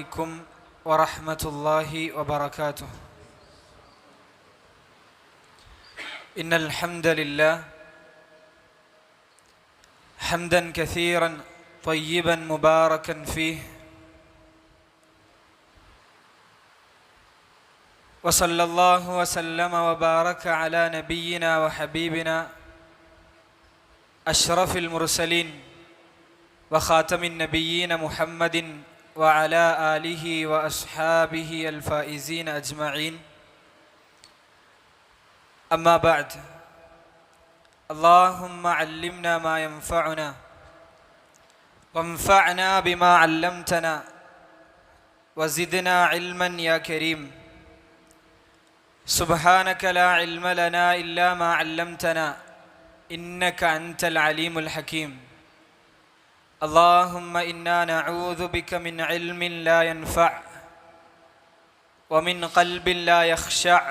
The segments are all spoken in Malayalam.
عليكم ورحمة الله وبركاته. إن الحمد لله حمدا كثيرا طيبا مباركا فيه، وصلى الله وسلم وبارك على نبينا وحبيبنا أشرف المرسلين وخاتم النبيين محمد وعلى آله وأصحابه الفائزين أجمعين. أما بعد، اللهم علمنا ما ينفعنا وانفعنا بما علمتنا وزدنا علما يا كريم. سبحانك لا علم لنا إلا ما علمتنا إنك أنت العليم الحكيم. اللهم إنا نعوذ بك من علم لا ينفع ومن قلب لا يخشع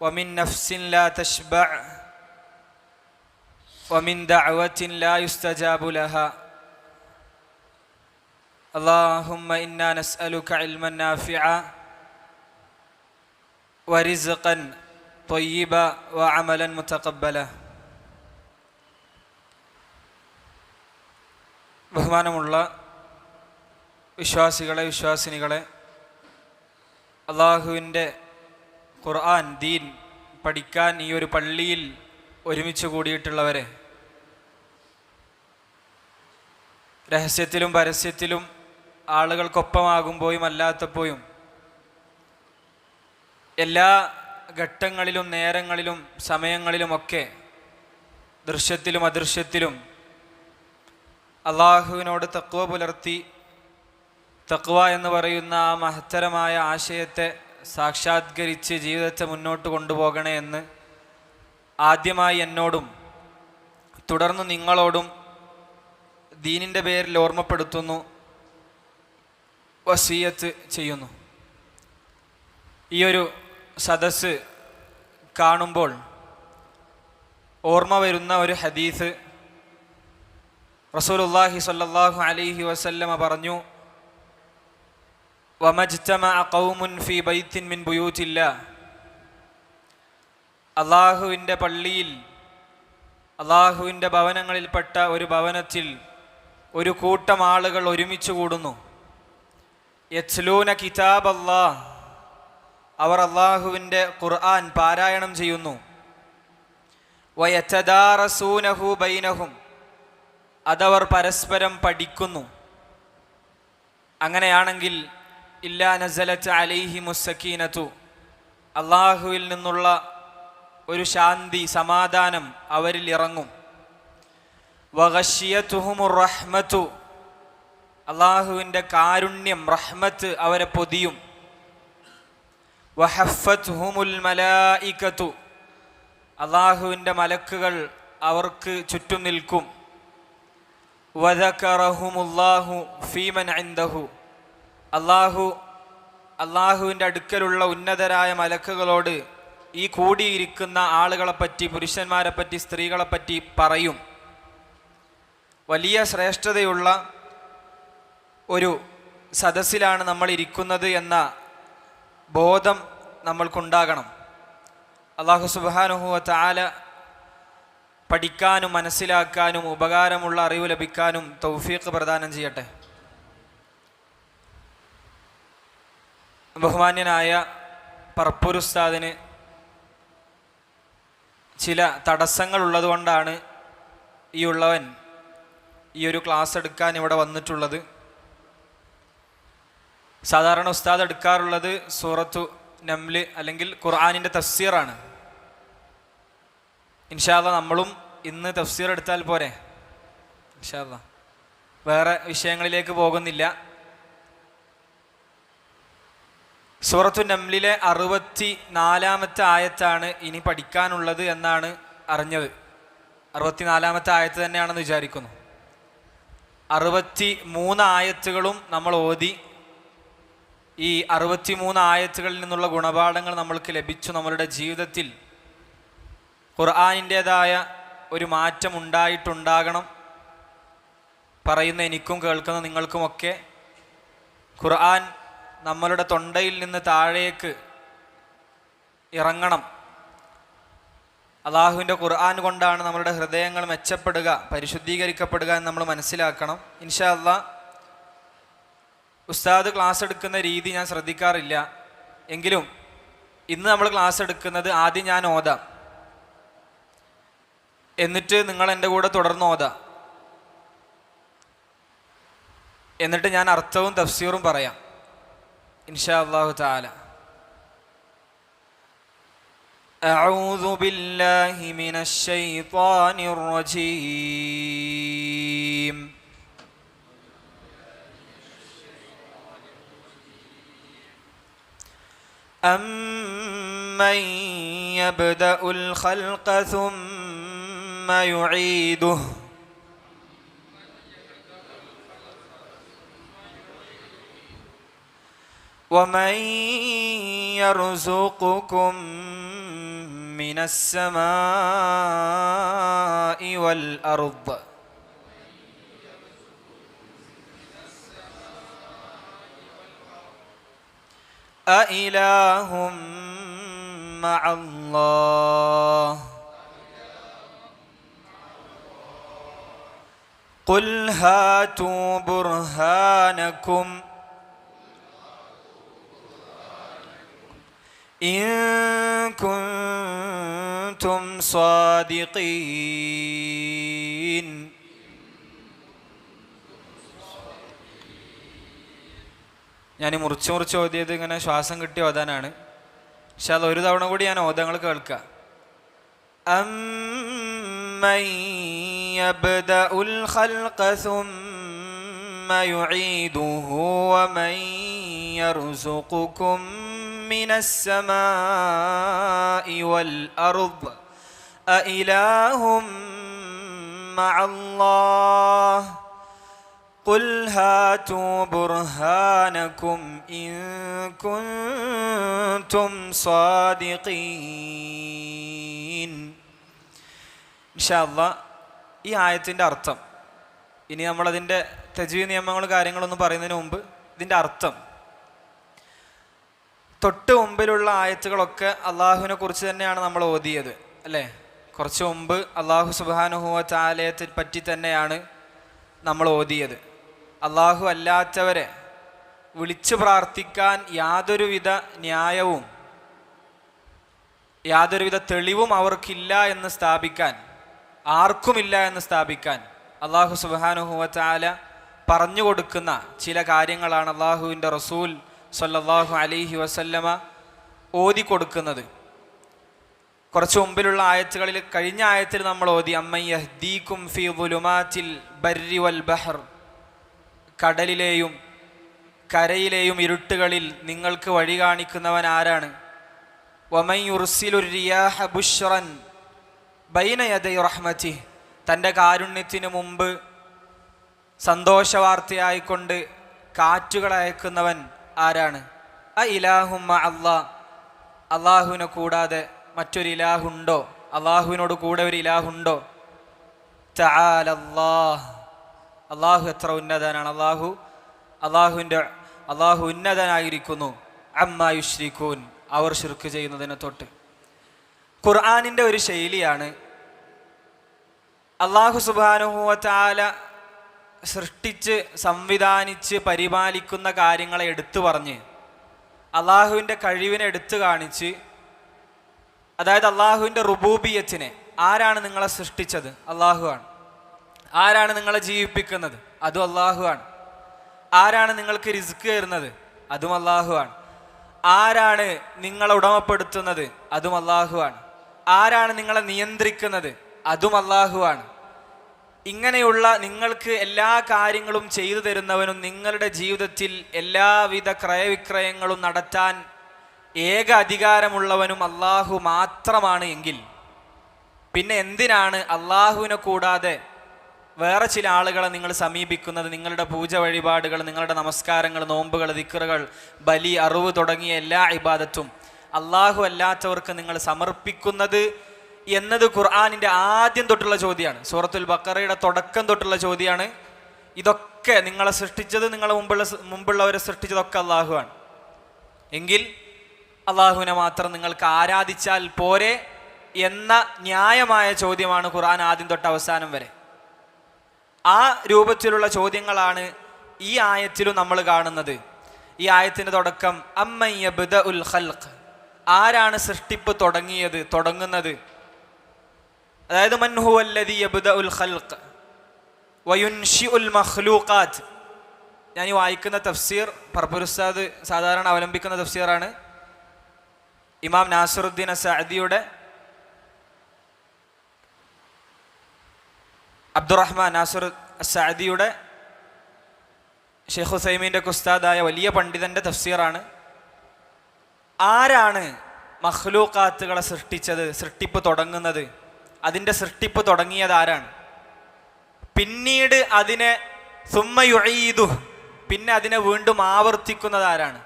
ومن نفس لا تشبع ومن دعوة لا يستجاب لها. اللهم إنا نسألك علما نافعا ورزقا طيبا وعملا متقبلا. ബഹുമാനമുള്ള വിശ്വാസികളെ, വിശ്വാസിനികളെ, അള്ളാഹുവിൻ്റെ ഖുർആൻ ദീൻ പഠിക്കാൻ ഈ ഒരു പള്ളിയിൽ ഒരുമിച്ച് കൂടിയിട്ടുള്ളവരെ, രഹസ്യത്തിലും പരസ്യത്തിലും ആളുകൾക്കൊപ്പമാകുമ്പോഴും അല്ലാത്തപ്പോഴും എല്ലാ ഘട്ടങ്ങളിലും നേരങ്ങളിലും സമയങ്ങളിലുമൊക്കെ ദൃശ്യത്തിലും അദൃശ്യത്തിലും അള്ളാഹുവിനോട് തഖ്വ പുലർത്തി തഖ്വ എന്ന് പറയുന്ന ആ മഹത്തരമായ ആശയത്തെ സാക്ഷാത്കരിച്ച് ജീവിതത്തെ മുന്നോട്ട് കൊണ്ടുപോകണേ എന്ന് ആദ്യമായി എന്നോടും തുടർന്ന് നിങ്ങളോടും ദീനിൻ്റെ പേരിൽ ഓർമ്മപ്പെടുത്തുന്നു, വസിയത്ത് ചെയ്യുന്നു. ഈ ഒരു സദസ്സ് കാണുമ്പോൾ ഓർമ്മ വരുന്ന ഒരു ഹദീസ്, റസൂലുള്ളാഹി സ്വല്ലല്ലാഹു അലൈഹി വസല്ലമ പറഞ്ഞു, വമജ്തമഅ ഖൗമുൻ ഫീ ബൈത്തിൻ മിൻ ബുയൂത്തില്ലാഹ്. അള്ളാഹുവിൻ്റെ പള്ളിയിൽ, അള്ളാഹുവിൻ്റെ ഭവനങ്ങളിൽപ്പെട്ട ഒരു ഭവനത്തിൽ ഒരു കൂട്ടം ആളുകൾ ഒരുമിച്ച് കൂടുന്നു. യത്ലൂന കിതാബല്ലാഹ്, അവർ അള്ളാഹുവിൻ്റെ ഖുർആൻ പാരായണം ചെയ്യുന്നു. വയതദാറസൂനഹു ബൈനഹും, അതവർ പരസ്പരം പഠിക്കുന്നു. അങ്ങനെയാണെങ്കിൽ ഇല്ലാ നസലത്ത് അലൈഹിമുസ് സക്കീനത്തു, അള്ളാഹുവിൽ നിന്നുള്ള ഒരു ശാന്തി, സമാധാനം അവരിൽ ഇറങ്ങും. വഗശിയതുഹുമുർ റഹ്മത്തു, അള്ളാഹുവിൻ്റെ കാരുണ്യം, റഹ്മത്ത് അവരെ പൊതിയും. വഹഫത്ഹുമുൽ മലായികത്തു, അള്ളാഹുവിൻ്റെ മലക്കുകൾ അവർക്ക് ചുറ്റും നിൽക്കും. വദകറഹുമുല്ലാഹു ഫീമൻ ഇൻദഹു, അള്ളാഹുവിൻ്റെ അടുക്കലുള്ള ഉന്നതരായ മലക്കുകളോട് ഈ കൂടിയിരിക്കുന്ന ആളുകളെപ്പറ്റി, പുരുഷന്മാരെപ്പറ്റി, സ്ത്രീകളെപ്പറ്റി പറയും. വലിയ ശ്രേഷ്ഠതയുള്ള ഒരു സദസ്സിലാണ് നമ്മൾ ഇരിക്കുന്നത് എന്ന ബോധം നമ്മൾക്കുണ്ടാകണം. അല്ലാഹു സുബ്ഹാനഹു വ തആല പഠിക്കാനും മനസ്സിലാക്കാനും ഉപകാരമുള്ള അറിവ് ലഭിക്കാനും തൗഫീഖ് പ്രദാനം ചെയ്യട്ടെ. ബഹുമാന്യനായ പറപ്പൂർ ഉസ്താദിന് ചില തടസ്സങ്ങൾ ഉള്ളതുകൊണ്ടാണ് ഈ ഒരു ക്ലാസ് എടുക്കാൻ ഇവിടെ വന്നിട്ടുള്ളത്. സാധാരണ ഉസ്താദ് എടുക്കാറുള്ളത് സൂറത്തു നംല് അല്ലെങ്കിൽ ഖുർആനിൻ്റെ തഫ്സീറാണ്. ഇൻഷാ അല്ലാഹ് നമ്മളും ഇന്ന് തഫ്സീർ എടുത്താൽ പോരെ? ഇൻഷാ അല്ലാഹ് വേറെ വിഷയങ്ങളിലേക്ക് പോകുന്നില്ല. സൂറത്തു നംലിലെ 64-ാമത്തെ ആയത്താണ് ഇനി പഠിക്കാനുള്ളത് എന്നാണ് അറിഞ്ഞത്. 64-ാമത്തെ ആയത്ത് തന്നെയാണെന്ന് വിചാരിക്കുന്നു. 63 ആയത്തുകളും നമ്മൾ ഓതി. ഈ 63 ആയത്തുകളിൽ നിന്നുള്ള ഗുണപാഠങ്ങൾ നമ്മൾക്ക് ലഭിച്ചു. നമ്മളുടെ ജീവിതത്തിൽ ഖുർആനിൻ്റേതായ ഒരു മാറ്റം ഉണ്ടായിട്ടുണ്ടാകണം. പറയുന്ന എനിക്കും കേൾക്കുന്ന നിങ്ങൾക്കുമൊക്കെ ഖുർആൻ നമ്മളുടെ തൊണ്ടയിൽ നിന്ന് താഴേക്ക് ഇറങ്ങണം. അള്ളാഹുവിൻ്റെ ഖുർആൻ കൊണ്ടാണ് നമ്മളുടെ ഹൃദയങ്ങൾ മെച്ചപ്പെടുക, പരിശുദ്ധീകരിക്കപ്പെടുക എന്ന് നമ്മൾ മനസ്സിലാക്കണം. ഇൻഷാ അല്ലാഹ് ഉസ്താദ് ക്ലാസ് എടുക്കുന്ന രീതി ഞാൻ ശ്രദ്ധിക്കാറില്ല, എങ്കിലും ഇന്ന് നമ്മൾ ക്ലാസ് എടുക്കുന്നത് ആദ്യം ഞാൻ ഓതാം, എന്നിട്ട് നിങ്ങൾ എൻ്റെ കൂടെ തുടർന്ന് ഓതാം, എന്നിട്ട് ഞാൻ അർത്ഥവും തഫ്സീറും പറയാം ഇൻഷാ അല്ലാഹു തആല. أعوذ بالله من الشيطان الرجيم. أمن يبدأ الخلق ثم يعيده ومن يرزقكم من السماء والأرض أإله مع الله قل هاتوا برهانكم إن كنتم صادقين. ഞാൻ മുറിച്ച് ഓതിയത് ഇങ്ങനെ ശ്വാസം കിട്ടി ഓതാനാണ്. പക്ഷെ അത് ഒരു തവണ കൂടി ഞാൻ ഓതങ്ങൾ കേൾക്കാം. അമ്മൻ യബ്ദഉൽ ഖൽഖ സുമ്മ യുഈദുഹു വമൻ യർസുഖുകും മിനസ് സമാഇ വൽ അർദ് അഇലാഹും മഅല്ലാഹ് ഖുൽ ഹാതു ബുർഹാനകും ഇൻ കുൻതും സാദിഖീൻ. ഇൻഷാ അല്ലാഹ് ഈ ആയത്തിൻ്റെ അർത്ഥം, ഇനി നമ്മളതിൻ്റെ തജ്വീദ് നിയമങ്ങൾ കാര്യങ്ങളൊന്നും പറയുന്നതിന് മുമ്പ് ഇതിൻ്റെ അർത്ഥം, തൊട്ട് മുമ്പിലുള്ള ആയത്തുകളൊക്കെ അള്ളാഹുവിനെ കുറിച്ച് തന്നെയാണ് നമ്മൾ ഓതിയത് അല്ലേ? കുറച്ച് മുമ്പ് അള്ളാഹു സുബ്ഹാനഹു വ തആലയെ പറ്റി തന്നെയാണ് നമ്മൾ ഓതിയത്. അള്ളാഹു അല്ലാത്തവരെ വിളിച്ചു പ്രാർത്ഥിക്കാൻ യാതൊരുവിധ ന്യായവും യാതൊരുവിധ തെളിവും അവർക്കില്ല എന്ന് സ്ഥാപിക്കാൻ, ആർക്കുമില്ല എന്ന് സ്ഥാപിക്കാൻ അള്ളാഹു സുബ്ഹാനഹു വ തആല പറഞ്ഞു കൊടുക്കുന്ന ചില കാര്യങ്ങളാണ് അള്ളാഹുവിൻ്റെ റസൂൽ സ്വല്ലല്ലാഹു അലൈഹി വസല്ലമ ഓതി കൊടുക്കുന്നത്. കുറച്ച് മുമ്പിലുള്ള ആയത്തുകളിൽ, കഴിഞ്ഞ ആയത്തിൽ നമ്മൾ ഓതി അമ്മൻ യഹ്ദീകും ഫീ ദുലുമാതിൽ ബർരി വൽ ബഹർ, കടലിലെയും കരയിലെയും ഇരുട്ടുകളിൽ നിങ്ങൾക്ക് വഴി കാണിക്കുന്നവൻ ആരാണ്? വമൻ യുർസിലുർ റിയാഹ ബുശ്റൻ ബൈന യദൈ റഹ്മതിഹി, തൻ്റെ കാരുണ്യത്തിന് മുമ്പ് സന്തോഷവാർത്തയായിക്കൊണ്ട് കാറ്റുകൾ അയക്കുന്നവൻ ആരാണ്? അഇലാഹും മഅല്ലാഹ്, അള്ളാഹുവിനെ കൂടാതെ മറ്റൊരു ഇലാഹുണ്ടോ? അള്ളാഹുവിനോട് കൂടെ ഒരു ഇലാഹുണ്ടോ? തആലല്ലാഹ്, അള്ളാഹു എത്ര ഉന്നതനാണ്! അള്ളാഹു ഉന്നതനായിരിക്കുന്നു. അമ്മാ യുശ്രികൂൻ, അവർ ശിർക്ക് ചെയ്യുന്നതിനെ തൊട്ട്. ഖുർആനിൻ്റെ ഒരു ശൈലിയാണ് അള്ളാഹു സുബ്ഹാനഹു വ തആല സൃഷ്ടിച്ച് സംവിധാനിച്ച് പരിപാലിക്കുന്ന കാര്യങ്ങളെ എടുത്തു പറഞ്ഞ് അള്ളാഹുവിൻ്റെ കഴിവിനെ എടുത്തു കാണിച്ച്, അതായത് അള്ളാഹുവിൻ്റെ റുബൂബിയത്തിനെ, ആരാണ് നിങ്ങളെ സൃഷ്ടിച്ചത്? അള്ളാഹു ആണ്. ആരാണ് നിങ്ങളെ ജീവിപ്പിക്കുന്നത്? അതും അള്ളാഹു ആണ്. ആരാണ് നിങ്ങൾക്ക് റിസ്ക് തരുന്നത്? അതും അള്ളാഹു ആണ്. ആരാണ് നിങ്ങളെ ഉടമപ്പെടുത്തുന്നത്? അതും അള്ളാഹു ആണ്. ആരാണ് നിങ്ങളെ നിയന്ത്രിക്കുന്നത്? അതും അള്ളാഹു ആണ്. ഇങ്ങനെയുള്ള നിങ്ങൾക്ക് എല്ലാ കാര്യങ്ങളും ചെയ്തു തരുന്നവനും നിങ്ങളുടെ ജീവിതത്തിൽ എല്ലാവിധ ക്രയവിക്രയങ്ങളും നടത്താൻ ഏക അധികാരമുള്ളവനും അള്ളാഹു മാത്രമാണ് എങ്കിൽ പിന്നെ എന്തിനാണ് അള്ളാഹുവിനെ കൂടാതെ വേറെ ചില ആളുകളെ നിങ്ങൾ സമീപിക്കുന്നത്? നിങ്ങളുടെ പൂജ വഴിപാടുകൾ, നിങ്ങളുടെ നമസ്കാരങ്ങൾ, നോമ്പുകൾ, ദിക്റുകൾ, ബലി, അറിവ് തുടങ്ങിയ എല്ലാ ഇബാദത്തും അള്ളാഹു അല്ലാത്തവർക്ക് നിങ്ങൾ സമർപ്പിക്കുന്നത് എന്നത് ഖുർആനിൻ്റെ ആദ്യം തൊട്ടുള്ള ചോദ്യമാണ്. സൂറത്തുൽ ബഖറയുടെ തുടക്കം തൊട്ടുള്ള ചോദ്യമാണ്. ഇതൊക്കെ നിങ്ങളെ സൃഷ്ടിച്ചത്, നിങ്ങളെ മുമ്പുള്ളവരെ സൃഷ്ടിച്ചതൊക്കെ അള്ളാഹുവാണ് എങ്കിൽ അള്ളാഹുവിനെ മാത്രം നിങ്ങൾക്ക് ആരാധിച്ചാൽ പോരെ എന്ന ന്യായമായ ചോദ്യമാണ് ഖുർആൻ ആദ്യം തൊട്ട് അവസാനം വരെ. ആ രൂപത്തിലുള്ള ചോദ്യങ്ങളാണ് ഈ ആയത്തിലും നമ്മൾ കാണുന്നത്. ഈ ആയത്തിൻ്റെ തുടക്കം അമ്മൻ യബ്ദഉൽ ഖൽഖ്, ആരാണ് സൃഷ്ടിപ്പ് തുടങ്ങുന്നത്? അതായത് മൻ ഹുവല്ലദീ യബ്ദഉൽ ഖൽഖ് വയുൻഷിഉൽ മഖ്ലൂഖാത്ത്. ഞാൻ ഈ വായിക്കുന്ന തഫ്സീർ പർപ്പൂർ ഉസ്താദ് സാധാരണ അവലംബിക്കുന്ന തഫ്സീറാണ്. ഇമാം നാസിറുദ്ദീൻ സഅദിയുടെ, അബ്ദുറഹ്മാൻ നാസിർ സഅദിയുടെ, ഷെയ്ഖ് ഉസൈമീൻ്റെ ഉസ്താദായ വലിയ പണ്ഡിതൻ്റെ തഫ്സീറാണ്. ആരാണ് മഖ്ലൂഖാത്തുകളെ സൃഷ്ടിച്ചത്, സൃഷ്ടിപ്പ് തുടങ്ങുന്നത്? അതിൻ്റെ സൃഷ്ടിപ്പ് തുടങ്ങിയത് ആരാണ്? പിന്നീട് അതിനെ സുമ്മ യുഈദു, പിന്നെ അതിനെ വീണ്ടും ആവർത്തിക്കുന്നത് ആരാണ്?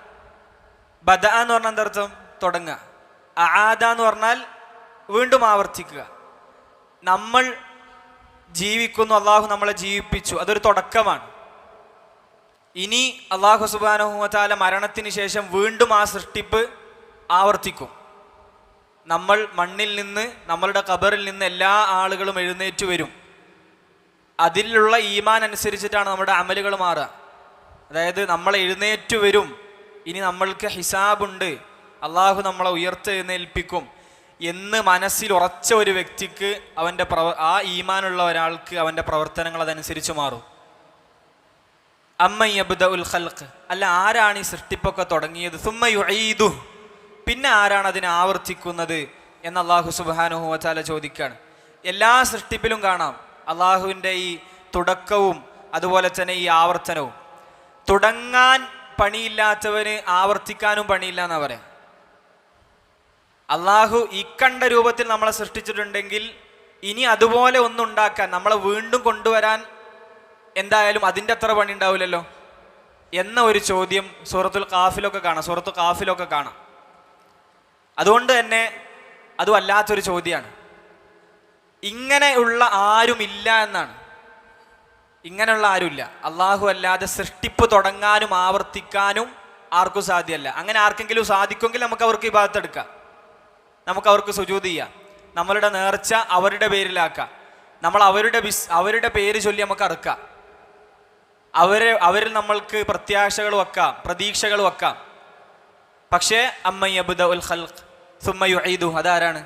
ബദ എന്ന് പറഞ്ഞാൽ എന്തർത്ഥം? തുടങ്ങുക. അആദ എന്ന് പറഞ്ഞാൽ വീണ്ടും ആവർത്തിക്കുക. നമ്മൾ ജീവിക്കുന്നു, അള്ളാഹു നമ്മളെ ജീവിപ്പിച്ചു, അതൊരു തുടക്കമാണ്. ഇനി അള്ളാഹു സുബ്ഹാനഹു വ തആല മരണത്തിന് ശേഷം വീണ്ടും ആ സൃഷ്ടിപ്പ് ആവർത്തിക്കും. നമ്മൾ മണ്ണിൽ നിന്ന്, നമ്മളുടെ ഖബറിൽ നിന്ന് എല്ലാ ആളുകളും എഴുന്നേറ്റ് വരും. അതിലുള്ള ഈമാൻ അനുസരിച്ചിട്ടാണ് നമ്മുടെ അമലുകൾ മാറുക. അതായത് നമ്മൾ എഴുന്നേറ്റ് വരും, ഇനി നമ്മൾക്ക് ഹിസാബുണ്ട്, അള്ളാഹു നമ്മളെ ഉയർത്തെഴുന്നേൽപ്പിക്കും എന്ന് മനസ്സിൽ ഉറച്ച ഒരു വ്യക്തിക്ക് ആ ഈമാനുള്ള ഒരാൾക്ക് അവൻ്റെ പ്രവർത്തനങ്ങൾ അതനുസരിച്ച് മാറും. അമ്മൻ യബ്ദഉൽ ഖൽഖ്, അല്ല ആരാണ് ഈ സൃഷ്ടിപ്പൊക്കെ തുടങ്ങിയത്? സുമ്മ യുഈദു, പിന്നെ ആരാണ് അതിനെ ആവർത്തിക്കുന്നത് എന്ന് അള്ളാഹു സുബ്ഹാനഹു വ തആല ചോദിക്കുകയാണ്. എല്ലാ സൃഷ്ടിപ്പിലും കാണാം അള്ളാഹുവിൻ്റെ ഈ തുടക്കവും അതുപോലെ തന്നെ ഈ ആവർത്തനവും. തുടങ്ങാൻ പണിയില്ലാത്തവന് ആവർത്തിക്കാനും പണിയില്ല എന്നാ പറയാം. അള്ളാഹു ഈ കണ്ട രൂപത്തിൽ നമ്മളെ സൃഷ്ടിച്ചിട്ടുണ്ടെങ്കിൽ ഇനി അതുപോലെ ഒന്നുണ്ടാക്കാൻ, നമ്മളെ വീണ്ടും കൊണ്ടുവരാൻ എന്തായാലും അതിൻ്റെ അത്ര പണി ഉണ്ടാവില്ലല്ലോ എന്ന ഒരു ചോദ്യം സൂറത്തുൽ ഖാഫിലൊക്കെ കാണാം. അതുകൊണ്ട് തന്നെ അത് വല്ലാത്തൊരു ചോദ്യമാണ്. ഇങ്ങനെയുള്ള ആരുമില്ല എന്നാണ്. ഇങ്ങനെയുള്ള ആരുമില്ല. അള്ളാഹു അല്ലാതെ സൃഷ്ടിപ്പ് തുടങ്ങാനും ആവർത്തിക്കാനും ആർക്കും സാധ്യമല്ല. അങ്ങനെ ആർക്കെങ്കിലും സാധിക്കുമെങ്കിൽ നമുക്ക് അവർക്ക് ഇബാദത്ത് എടുക്കാം, നമുക്ക് അവർക്ക് സുജൂദ് ചെയ്യാം, നമ്മളുടെ നേർച്ച അവരുടെ പേരിലാക്കാം, നമ്മൾ അവരുടെ പേര് ചൊല്ലി നമുക്ക് അറുക്കാം, അവരിൽ നമ്മൾക്ക് പ്രത്യാശകൾ വെക്കാം, പ്രതീക്ഷകൾ വെക്കാം. പക്ഷേ അമ്മൻ യബ്ദഉൽ ഖൽഖ് സുമ്മ യുഈദു, അതാരാണ്?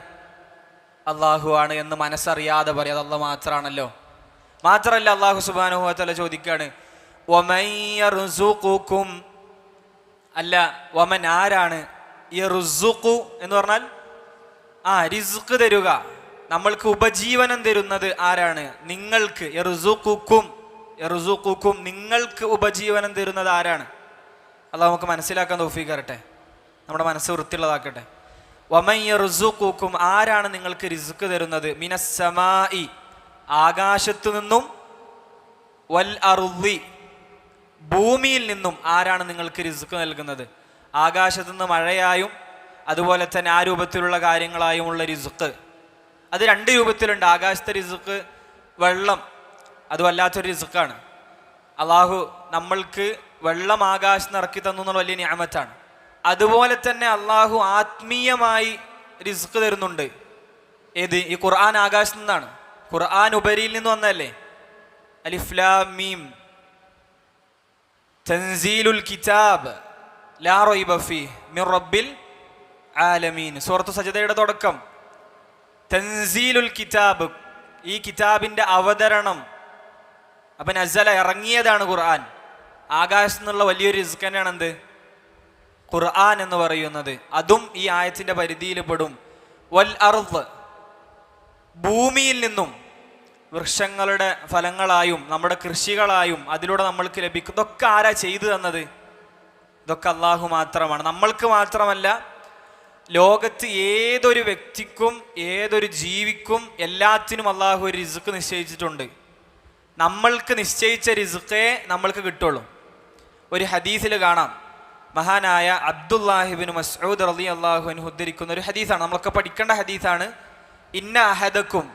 അള്ളാഹു ആണ് എന്ന് മനസ്സറിയാതെ പറയാം അത് അള്ളാഹ് മാത്രമാണല്ലോ. മാത്രമല്ല അള്ളാഹു സുബ്ഹാനഹു വ തആല ചോദിക്കുകയാണ് വമൻ യർസുഖുകും, അല്ല വമൻ ആരാണ്, യർസുഖു എന്ന് പറഞ്ഞാൽ റിസ്ക് തരുക, നമ്മൾക്ക് ഉപജീവനം തരുന്നത് ആരാണ്? നിങ്ങൾക്ക്. യർസുഖുക്കും നിങ്ങൾക്ക് ഉപജീവനം തരുന്നത് ആരാണ്? അള്ളാഹു നമുക്ക് മനസ്സിലാക്കാൻ തൗഫീഖ് തരട്ടെ, നമ്മുടെ മനസ്സ് വൃത്തിയുള്ളതാക്കട്ടെ. വമൻ യർസുഖുക്കും, ആരാണ് നിങ്ങൾക്ക് റിസ്ക് തരുന്നത്? മിനസ്സമായി, ആകാശത്തു നിന്നും, വൽ അർളി, ഭൂമിയിൽ നിന്നും ആരാണ് നിങ്ങൾക്ക് റിസ്ക് നൽകുന്നത്? ആകാശത്തു നിന്ന് മഴയായും അതുപോലെ തന്നെ ആ രൂപത്തിലുള്ള കാര്യങ്ങളായുമുള്ള റിസ്ക്. അത് രണ്ട് രൂപത്തിലുണ്ട്. ആകാശത്തെ റിസ്ക് വെള്ളം, അത് വല്ലാത്തൊരു റിസ്ക്കാണ്. അള്ളാഹു നമ്മൾക്ക് വെള്ളം ആകാശത്ത് ഇറക്കി തന്നു എന്നുള്ള വലിയ നിഅമത്താണ്. അതുപോലെ തന്നെ അള്ളാഹു ആത്മീയമായി റിസ്ക് തരുന്നുണ്ട്. ഏത്? ഈ ഖുർആൻ ആകാശത്ത് നിന്നാണ്. ഖുർആൻ ഉപരിയിൽ നിന്ന് വന്നതല്ലേ. അലിഫ് ലാം മീം തൻസീലുൽ കിതാബ് ലാ റൈബ ഫീഹി മിർ റബ്ബിൽ ആലമീൻ. സൂറത്തു സജ്ദയുടെ തുടക്കം തൻസീലുൽ കിതാബ്, ഈ കിതാബിന്റെ അവതരണം. അപ്പൊ നസല, ഇറങ്ങിയതാണ് ഖുർആൻ. ആകാശത്ത് നിന്നുള്ള വലിയൊരു റിസ്ക് തന്നെയാണ് എന്ത്? ഖുർആൻ എന്ന് പറയുന്നത്. അതും ഈ ആയത്തിന്റെ പരിധിയിൽ പെടും. വൽ അർള്, ഭൂമിയിൽ നിന്നും വൃക്ഷങ്ങളുടെ ഫലങ്ങളായും നമ്മുടെ കൃഷികളായും അതിലൂടെ നമ്മൾക്ക് ലഭിക്കും. ഇതൊക്കെ ആരാ ചെയ്തു തന്നത്? ഇതൊക്കെ അള്ളാഹു മാത്രമാണ്. നമ്മൾക്ക് മാത്രമല്ല, ലോകത്ത് ഏതൊരു വ്യക്തിക്കും ഏതൊരു ജീവിക്കും എല്ലാത്തിനും അള്ളാഹു ഒരു റിസ്ക് നിശ്ചയിച്ചിട്ടുണ്ട്. നമ്മൾക്ക് നിശ്ചയിച്ച റിസ്ക്കേ നമ്മൾക്ക് കിട്ടുള്ളൂ. ഒരു ഹദീസിൽ കാണാം, മഹാനായ അബ്ദുല്ലാഹിബ്നു മസ്ഊദ് റളിയല്ലാഹു അൻഹു ഉദ്ധരിക്കുന്ന ഒരു ഹദീസാണ്, നമ്മളൊക്കെ പഠിക്കേണ്ട ഹദീസാണ്. ഇന്ന അഹദക്കും,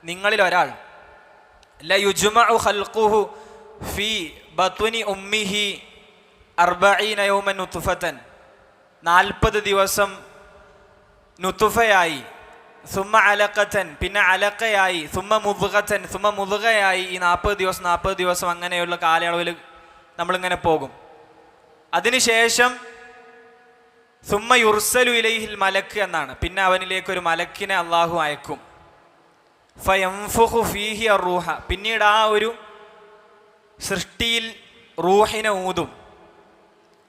നിങ്ങളിൽ ഒരാൾ, ല യുജ്മഉ ഖൽഖുഹു ഫി ബത്നി ഉമ്മിഹി 40 യൗമൻ നുത്ഫതൻ, 40 ദിവസം നുത്ഫയായി, സുമ്മ അലഖതൻ, പിന്നെ അലഖയായി, സുമ്മ മുദ്ഗതൻ, സുമ്മ മുദ്ഗയായി. ഈ 40 ദിവസം അങ്ങനെയുള്ള കാലയളവിൽ നമ്മളിങ്ങനെ പോകും. അതിനുശേഷം സുമ്മ യുർസലു ഇലൈഹിൽ മലക്ക് എന്നാണ്, പിന്നെ അവനിലേക്ക് ഒരു മലക്കിനെ അള്ളാഹു അയക്കും. ഫയൻഫുഖു ഫീഹി അർറൂഹ, പിന്നീട് ആ ഒരു സൃഷ്ടിയിൽ റൂഹിനെ ഊതും.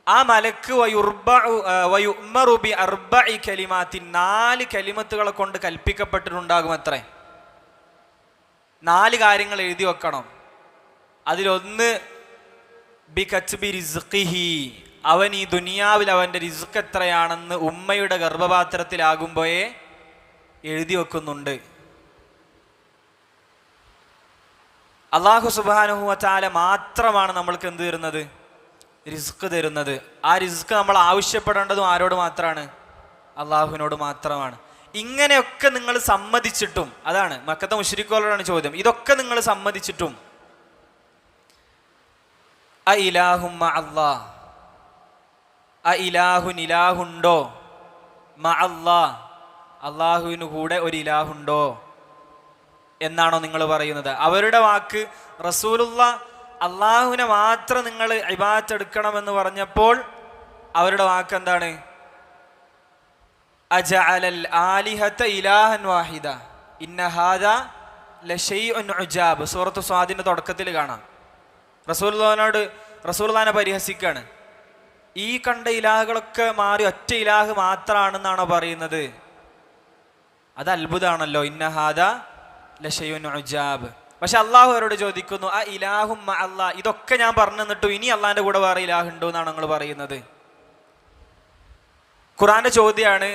ആ മലക്ക് വയുഅ്മറു ബി 4 കലിമാത്തിൻ, 4 കലിമത്തുകളെ കൊണ്ട് കൽപ്പിക്കപ്പെട്ടിട്ടുണ്ടാകും. അത്രേ 4 കാര്യങ്ങൾ എഴുതി വെക്കണം. അതിലൊന്ന് ബി കച്ബി റിസ്ഖിഹി, അവൻ ഈ ദുനിയാവിൽ അവൻ്റെ റിസ്ക് എത്രയാണെന്ന് ഉമ്മയുടെ ഗർഭപാത്രത്തിലാകുമ്പോഴേ എഴുതി വെക്കുന്നുണ്ട്. അല്ലാഹു സുബ്ഹാനഹു വ തആല മാത്രമാണ് നമ്മൾക്ക് എന്ത് തരുന്നത്? റിസ്ക് തരുന്നത്. ആ റിസ്ക് നമ്മൾ ആവശ്യപ്പെടേണ്ടതും ആരോട് മാത്രമാണ്? അള്ളാഹുവിനോട് മാത്രമാണ്. ഇങ്ങനെയൊക്കെ നിങ്ങൾ സമ്മതിച്ചിട്ടും, അതാണ് മക്കത്തെ മുശ്രിക്കുകളോടാണ് ചോദ്യം, ഇതൊക്കെ നിങ്ങൾ സമ്മതിച്ചിട്ടും അ ഇലാഹും മഅല്ലാഹ്, അ ഇലാഹുൻ, ഇലാഹുണ്ടോ, മഅല്ലാഹ്, അള്ളാഹുവിന് കൂടെ ഒരു ഇലാഹുണ്ടോ എന്നാണോ നിങ്ങൾ പറയുന്നത്? അവരുടെ വാക്ക് റസൂലുള്ള അള്ളാഹുവിനെ മാത്രം നിങ്ങൾ ഇബാദത്ത് എടുക്കണമെന്ന് പറഞ്ഞപ്പോൾ അവരുടെ വാക്ക് എന്താണ്? അജഅലൽ ആലിഹത ഇലാഹൻ വാഹിദ ഇന്ന ഹാദാ ലശൈഉൻ ഉജാബ്. സൂറത്ത് സ്വാദിന്റെ തുടക്കത്തിൽ കാണാം. റസൂലുള്ളാഹിനെ പരിഹസിക്കാണ്. ഈ കണ്ട ഇലാഹുകളൊക്കെ മാറി ഒറ്റ ഇലാഹ് മാത്രമാണെന്നാണോ പറയുന്നത്? അത് അത്ഭുതമാണല്ലോ. ഇന്ന ഹാദാ ലശൈഉൻ ഉജാബ്. പക്ഷെ അള്ളാഹു അവരോട് ചോദിക്കുന്നു, ആ ഇലാഹും അല്ലാ, ഇതൊക്കെ ഞാൻ പറഞ്ഞു തന്നിട്ടും ഇനി അള്ളാഹിന്റെ കൂടെ വേറെ ഇലാഹ് ഉണ്ടോ എന്നാണ് നിങ്ങൾ പറയുന്നത്? ഖുറാന്റെ ചോദ്യമാണ്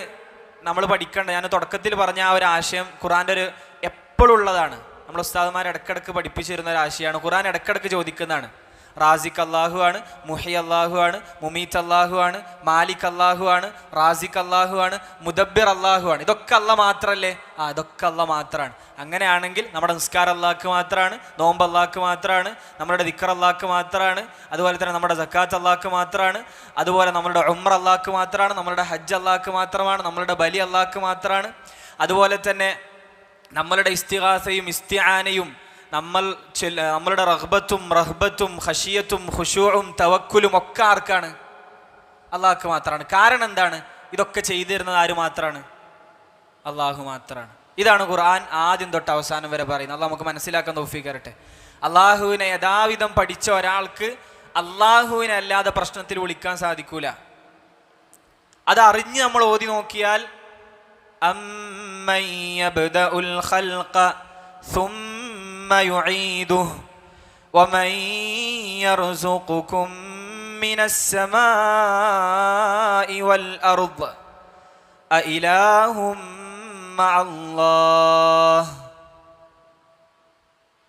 നമ്മൾ പഠിക്കേണ്ടത്. ഞാൻ തുടക്കത്തിൽ പറഞ്ഞ ആ ഒരു ആശയം ഖുറാന്റെ ഒരു എപ്പോഴും ഉള്ളതാണ്. നമ്മൾ ഉസ്താദുമാർ ഇടക്കിടക്ക് പഠിപ്പിച്ചിരുന്ന ഒരു ആശയമാണ്. ഖുറാൻ ഇടക്കിടക്ക് ചോദിക്കുന്നതാണ്. റാസിഖ് അള്ളാഹു ആണ്, മുഹി അള്ളാഹു ആണ്, മുമീത്ത് അള്ളാഹു ആണ്, മാലിക് അള്ളാഹു ആണ്, റാസിഖ് അള്ളാഹു ആണ്, മുദബ്ബിർ അള്ളാഹു ആണ്. ഇതൊക്കെ അല്ല മാത്രല്ലേ? ഇതൊക്കെ അല്ല മാത്രമാണ്. അങ്ങനെയാണെങ്കിൽ നമ്മുടെ നിസ്കാരം അള്ളാഹ്ക്ക് മാത്രമാണ്, നോമ്പ് അള്ളാഹ്ക്ക് മാത്രമാണ്, നമ്മുടെ ദിക്ർ അള്ളാഹ്ക്ക് മാത്രമാണ്, അതുപോലെ തന്നെ നമ്മുടെ സക്കാത്ത് അള്ളാഹ്ക്ക് മാത്രമാണ്, അതുപോലെ നമ്മുടെ ഉംറ അള്ളാഹ്ക്ക് മാത്രമാണ്, നമ്മുടെ ഹജ്ജ് അള്ളാഹ്ക്ക് മാത്രമാണ്, നമ്മളുടെ ബലി അള്ളാഹ്ക്ക് മാത്രമാണ്. അതുപോലെ തന്നെ നമ്മളുടെ ഇസ്തിഗാസയും ഇസ്തിആനയും നമ്മളുടെ റഗ്ബത്തും റഹ്ബത്തും ഖശിയത്തും ഖുശൂഉം തവക്കുലും ഒക്കെ ആർക്കാണ്? അള്ളാഹ്ക്ക് മാത്രമാണ്. കാരണം എന്താണ്? ഇതൊക്കെ ചെയ്തു തരുന്നത് ആര് മാത്രമാണ്? അള്ളാഹു മാത്രമാണ്. ഇതാണ് ഖുർആൻ ആദ്യം തൊട്ട് അവസാനം വരെ പറയുന്നത്. അള്ളാഹ് നമുക്ക് മനസ്സിലാക്കാൻ തൗഫീഖ് തരട്ടെ. അള്ളാഹുവിനെ യഥാവിധം പഠിച്ച ഒരാൾക്ക് അള്ളാഹുവിനെ അല്ലാതെ പ്രശ്നത്തിൽ വിളിക്കാൻ സാധിക്കൂല. അത് അറിഞ്ഞ് നമ്മൾ ഓതി നോക്കിയാൽ അമ്മൻ യബ്ദഉൽ ഖൽഖ സുമ്മ യുഈദുഹു വമൻ യർസുഖുകും മിനസ് സമാഇ വൽ അർദ് അഇലാഹും മഅല്ലാഹ്.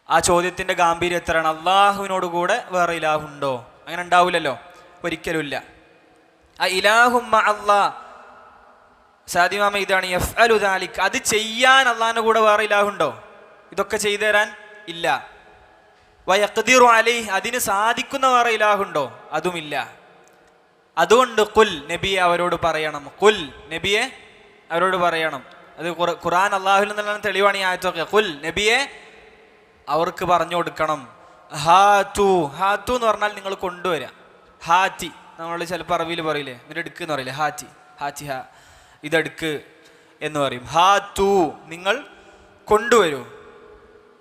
ആ ചോദ്യത്തിന്റെ ഗാംഭീര്യം എത്രയാണ്? അള്ളാഹുവിനോട് കൂടെ വേറെ ഇലാഹുണ്ടോ? അങ്ങനെ ഉണ്ടാവില്ലല്ലോ, ഒരിക്കലുമില്ല. ആ ഇലാഹും മഅല്ലാഹ് സാദിമാമ ഇതാണ് യഫ്അലു ദാലിക്. അത് ചെയ്യാൻ അള്ളാഹിന്റെ കൂടെ വേറെ ഇലാഹുണ്ടോ? ഇതൊക്കെ ചെയ്തു തരാൻ ഇല്ല. വയഖ്ദിറു അലൈഹി, അതിന് സാധിക്കുന്ന വേറെ ഇലാഹുണ്ടോ? അതുമില്ല. അതുകൊണ്ട് ഖുൽ, നബിയെ അവരോട് പറയണം. ഖുൽ, നബിയെ അവരോട് പറയണം. അത് ഖുർആൻ അള്ളാഹുവിൽ നിന്നുള്ള തെളിവാണ് ഈ ആയത്തൊക്കെ. ഖുൽ, നബിയെ അവർക്ക് പറഞ്ഞു കൊടുക്കണം. ഹാതു, ഹാതു എന്ന് പറഞ്ഞാൽ നിങ്ങൾ കൊണ്ടുവരാ. ഹാറ്റി നമ്മൾ ചിലപ്പോൾ അറബിയിൽ പറയില്ലേ, എന്നിട്ട് എടുക്ക് എന്ന് പറയില്ലേ, ഹാറ്റി, ഹാറ്റി, ഇതെടുക്ക് എന്ന് പറയും. ഹാതു, നിങ്ങൾ കൊണ്ടുവരൂ.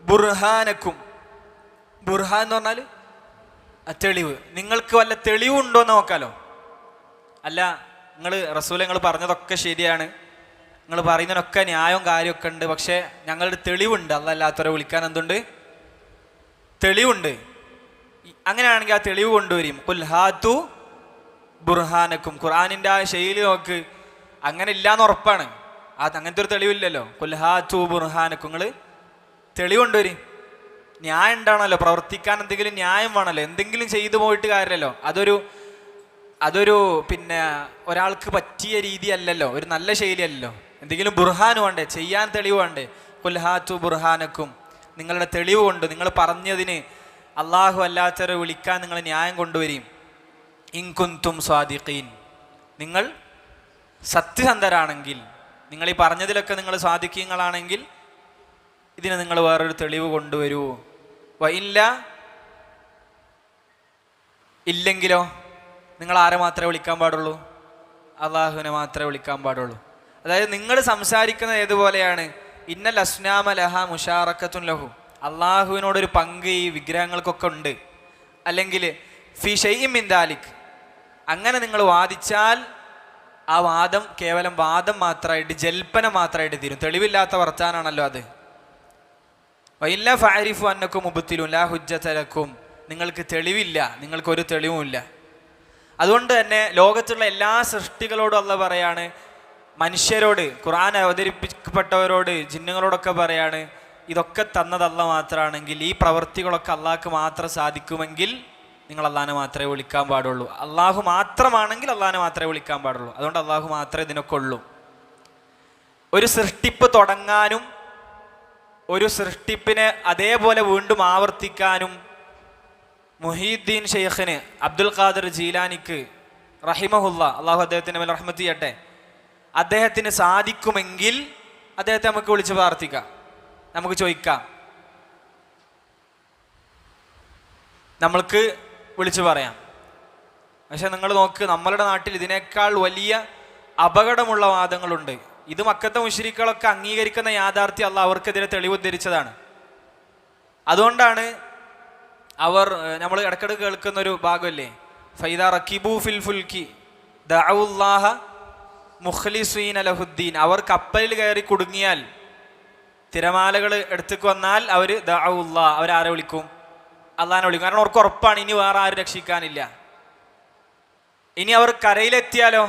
ബുർഹാനക്കും, ബുർഹാൻ എന്ന് പറഞ്ഞാൽ തെളിവ്. നിങ്ങൾക്ക് വല്ല തെളിവുണ്ടോ എന്ന് നോക്കാലോ. അല്ല, റസൂലെ നിങ്ങൾ പറഞ്ഞതൊക്കെ ശരിയാണ്, നിങ്ങൾ പറയുന്നതിനൊക്കെ ന്യായവും കാര്യമൊക്കെ ഉണ്ട്, പക്ഷേ ഞങ്ങളുടെ തെളിവുണ്ട്. അല്ലാത്തവരെ വിളിക്കാൻ എന്തുണ്ട്? തെളിവുണ്ട്. അങ്ങനെയാണെങ്കിൽ ആ തെളിവ് കൊണ്ടുവരും. ഖുൽ ഹാതു ബുർഹാനക്കും. ഖുർആനിൻ്റെ ആ ശൈലി നോക്ക്, അങ്ങനെ ഇല്ലാന്ന് ഉറപ്പാണ്. അങ്ങനത്തെ ഒരു തെളിവില്ലല്ലോ. ഖുൽ ഹാതു ബുർഹാനക്കും, നിങ്ങൾ തെളിവുകൊണ്ടുവരും. ന്യായം ഉണ്ടാണല്ലോ, പ്രവർത്തിക്കാൻ എന്തെങ്കിലും ന്യായം വേണമല്ലോ. എന്തെങ്കിലും ചെയ്തു പോയിട്ട് കാര്യമല്ലോ. അതൊരു പിന്നെ ഒരാൾക്ക് പറ്റിയ രീതി അല്ലല്ലോ, ഒരു നല്ല ശൈലി അല്ലല്ലോ. എന്തെങ്കിലും ബുർഹാൻ വേണ്ടേ, ചെയ്യാൻ തെളിവ് വേണ്ടേ? ഖുൽ ഹാതു ബുർഹാനക്കും, നിങ്ങളുടെ തെളിവ് കൊണ്ട്, നിങ്ങൾ പറഞ്ഞതിന് അള്ളാഹു അല്ലാത്തവരെ വിളിക്കാൻ നിങ്ങൾ ന്യായം കൊണ്ടുവരും. ഇൻ കുൻതും സ്വാദിഖീൻ, നിങ്ങൾ സത്യസന്ധരാണെങ്കിൽ, നിങ്ങൾ ഈ പറഞ്ഞതിലൊക്കെ നിങ്ങൾ സ്വാദിഖീങ്ങളാണെങ്കിൽ ഇതിന് നിങ്ങൾ വേറൊരു തെളിവ് കൊണ്ടുവരൂ. ഇല്ലെങ്കിലോ നിങ്ങൾ ആരെ മാത്രമേ വിളിക്കാൻ പാടുള്ളൂ? അള്ളാഹുവിനെ മാത്രമേ വിളിക്കാൻ പാടുള്ളൂ. അതായത് നിങ്ങൾ സംസാരിക്കുന്നത് ഏതുപോലെയാണ്? ഇന്നൽ അസ്നാമ ലഹ മുഷാറക്കത്തുൻ ലഹു, അള്ളാഹുവിനോടൊരു പങ്ക് ഈ വിഗ്രഹങ്ങൾക്കൊക്കെ ഉണ്ട്. അല്ലെങ്കിൽ ഫി ഷൈഇൻ മിൻ ദാലിക്, അങ്ങനെ നിങ്ങൾ വാദിച്ചാൽ ആ വാദം കേവലം വാദം മാത്രമായിട്ട്, ജൽപ്പന മാത്രമായിട്ട് തീരും. തെളിവില്ലാത്ത വർത്താനാണല്ലോ അത്. വഇല്ല ഫഅരിഫു അന്നക്കും മുബ്തിലൂൻ ലാ ഹുജ്ജത ലക്കും, നിങ്ങൾക്ക് തെളിവില്ല, നിങ്ങൾക്കൊരു തെളിവുമില്ല. അതുകൊണ്ട് തന്നെ ലോകത്തുള്ള എല്ലാ സൃഷ്ടികളോടും അള്ളാഹ് പറയാണ്, മനുഷ്യരോട്, ഖുർആൻ അവതരിപ്പിക്കപ്പെട്ടവരോട്, ജിന്നുകളോടൊക്കെ പറയാണ്, ഇതൊക്കെ തന്നത് അള്ളാഹ് മാത്രമാണെങ്കിൽ, ഈ പ്രവൃത്തികളൊക്കെ അള്ളാഹ്ക്ക് മാത്രം സാധിക്കുമെങ്കിൽ നിങ്ങൾ അള്ളാഹിനെ മാത്രമേ വിളിക്കാൻ പാടുള്ളൂ. അള്ളാഹു മാത്രമാണെങ്കിൽ അള്ളാഹിനെ മാത്രമേ വിളിക്കാൻ പാടുള്ളൂ. അതുകൊണ്ട് അള്ളാഹു മാത്രമേ ഇതിനൊക്കെ ഉള്ളൂ. ഒരു സൃഷ്ടിപ്പ് തുടങ്ങാനും ഒരു സൃഷ്ടിപ്പിനെ അതേപോലെ വീണ്ടും ആവർത്തിക്കാനും മുഹീദ്ദീൻ ഷെയ്ഖിന് അബ്ദുൽ ഖാദിർ ജീലാനിക്ക് റഹിമഹുല്ല, അള്ളാഹു അദ്ദേഹത്തിന് മേൽ റഹ്മത്ത് ചെയ്യട്ടെ, അദ്ദേഹത്തിന് സാധിക്കുമെങ്കിൽ അദ്ദേഹത്തെ നമുക്ക് വിളിച്ച് പ്രാർത്ഥിക്കാം, നമുക്ക് ചോദിക്കാം, നമ്മൾക്ക് വിളിച്ചു പറയാം. പക്ഷെ നിങ്ങൾ നോക്ക്, നമ്മളുടെ നാട്ടിൽ ഇതിനേക്കാൾ വലിയ അപകടമുള്ള വാദങ്ങളുണ്ട്. ഇത് മക്കത്തെ മുശ്രിക്കുകളൊക്കെ അംഗീകരിക്കുന്ന യാഥാർത്ഥ്യം അല്ലാഹ് അവർക്കെതിരെ തെളിവ് ഉദ്ധരിച്ചതാണ്. അതുകൊണ്ടാണ് അവർ, നമ്മൾ ഇടയ്ക്കിടയ്ക്ക് കേൾക്കുന്നൊരു ഭാഗമല്ലേ, ഫൈദാ റക്കിബു ഫിൽ ഫുൽക്കി ദഅഉല്ലാഹ മുഖ്ലിസീന ലഹുദ്ദീൻ, അവർ കപ്പലിൽ കയറി കുടുങ്ങിയാൽ, തിരമാലകൾ എടുത്തേക്ക് വന്നാൽ അവർ ദഅഉല്ലാ, അവരാരെ വിളിക്കും? അള്ളാഹിനെ വിളിക്കും. കാരണം അവർക്ക് ഉറപ്പാണ് ഇനി വേറെ ആരും രക്ഷിക്കാനില്ല. ഇനി അവർ കരയിലെത്തിയാലോ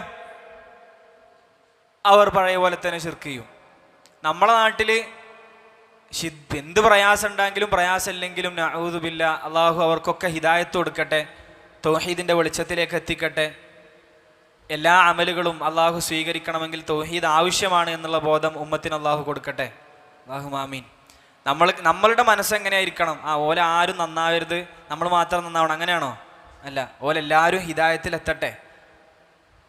അവർ പഴയ പോലെ തന്നെ ശിർക്ക് ചെയ്യും. നമ്മളെ നാട്ടിൽ എന്ത് പ്രയാസം ഉണ്ടെങ്കിലും പ്രയാസമില്ലെങ്കിലും നഊദു ബില്ലാ, അള്ളാഹു അവർക്കൊക്കെ ഹിദായത്ത് കൊടുക്കട്ടെ, തൗഹീദിൻ്റെ വെളിച്ചത്തിലേക്ക് എത്തിക്കട്ടെ. എല്ലാ അമലുകളും അള്ളാഹു സ്വീകരിക്കണമെങ്കിൽ തൗഹീദ് ആവശ്യമാണ് എന്നുള്ള ബോധം ഉമ്മത്തിന് അള്ളാഹു കൊടുക്കട്ടെ. അല്ലാഹു ആമീൻ. നമ്മളുടെ മനസ്സെങ്ങനെയായിരിക്കണം? ഓല ആരും നന്നാവരുത്, നമ്മൾ മാത്രം നന്നാവണം, അങ്ങനെയാണോ? അല്ല, ഓലെല്ലാവരും ഹിദായത്തിലെത്തട്ടെ,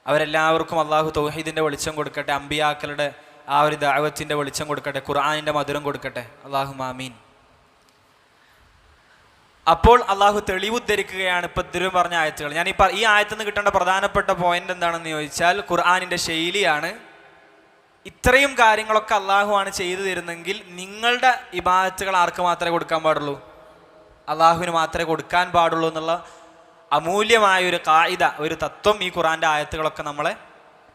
അവരെല്ലാവർക്കും അള്ളാഹു തൗഹീദിൻ്റെ വെളിച്ചം കൊടുക്കട്ടെ, അമ്പിയാക്കളുടെ ആ ഒരു ദഅവത്തിൻ്റെ വെളിച്ചം കൊടുക്കട്ടെ, ഖുർആനിൻ്റെ മധുരം കൊടുക്കട്ടെ. അല്ലാഹു ആമീൻ. അപ്പോൾ അള്ളാഹു തെളിവുദ്ധരിക്കുകയാണ് ഇപ്പം ഇതിലും പറഞ്ഞ ആയത്തുകൾ. ഞാൻ ഈ ആയത്തിൽ നിന്ന് കിട്ടേണ്ട പ്രധാനപ്പെട്ട പോയിന്റ് എന്താണെന്ന് ചോദിച്ചാൽ, ഖുർആനിൻ്റെ ശൈലിയാണ്. ഇത്രയും കാര്യങ്ങളൊക്കെ അള്ളാഹു ആണ് ചെയ്തു തരുന്നെങ്കിൽ നിങ്ങളുടെ ഇബാദത്തുകൾ ആർക്ക് മാത്രമേ കൊടുക്കാൻ പാടുള്ളൂ? അള്ളാഹുവിന് മാത്രമേ കൊടുക്കാൻ പാടുള്ളൂ എന്നുള്ള അമൂല്യമായ ഒരു ഖായിദ, ഒരു തത്വം ഈ ഖുർആൻ്റെ ആയത്തുകളൊക്കെ നമ്മളെ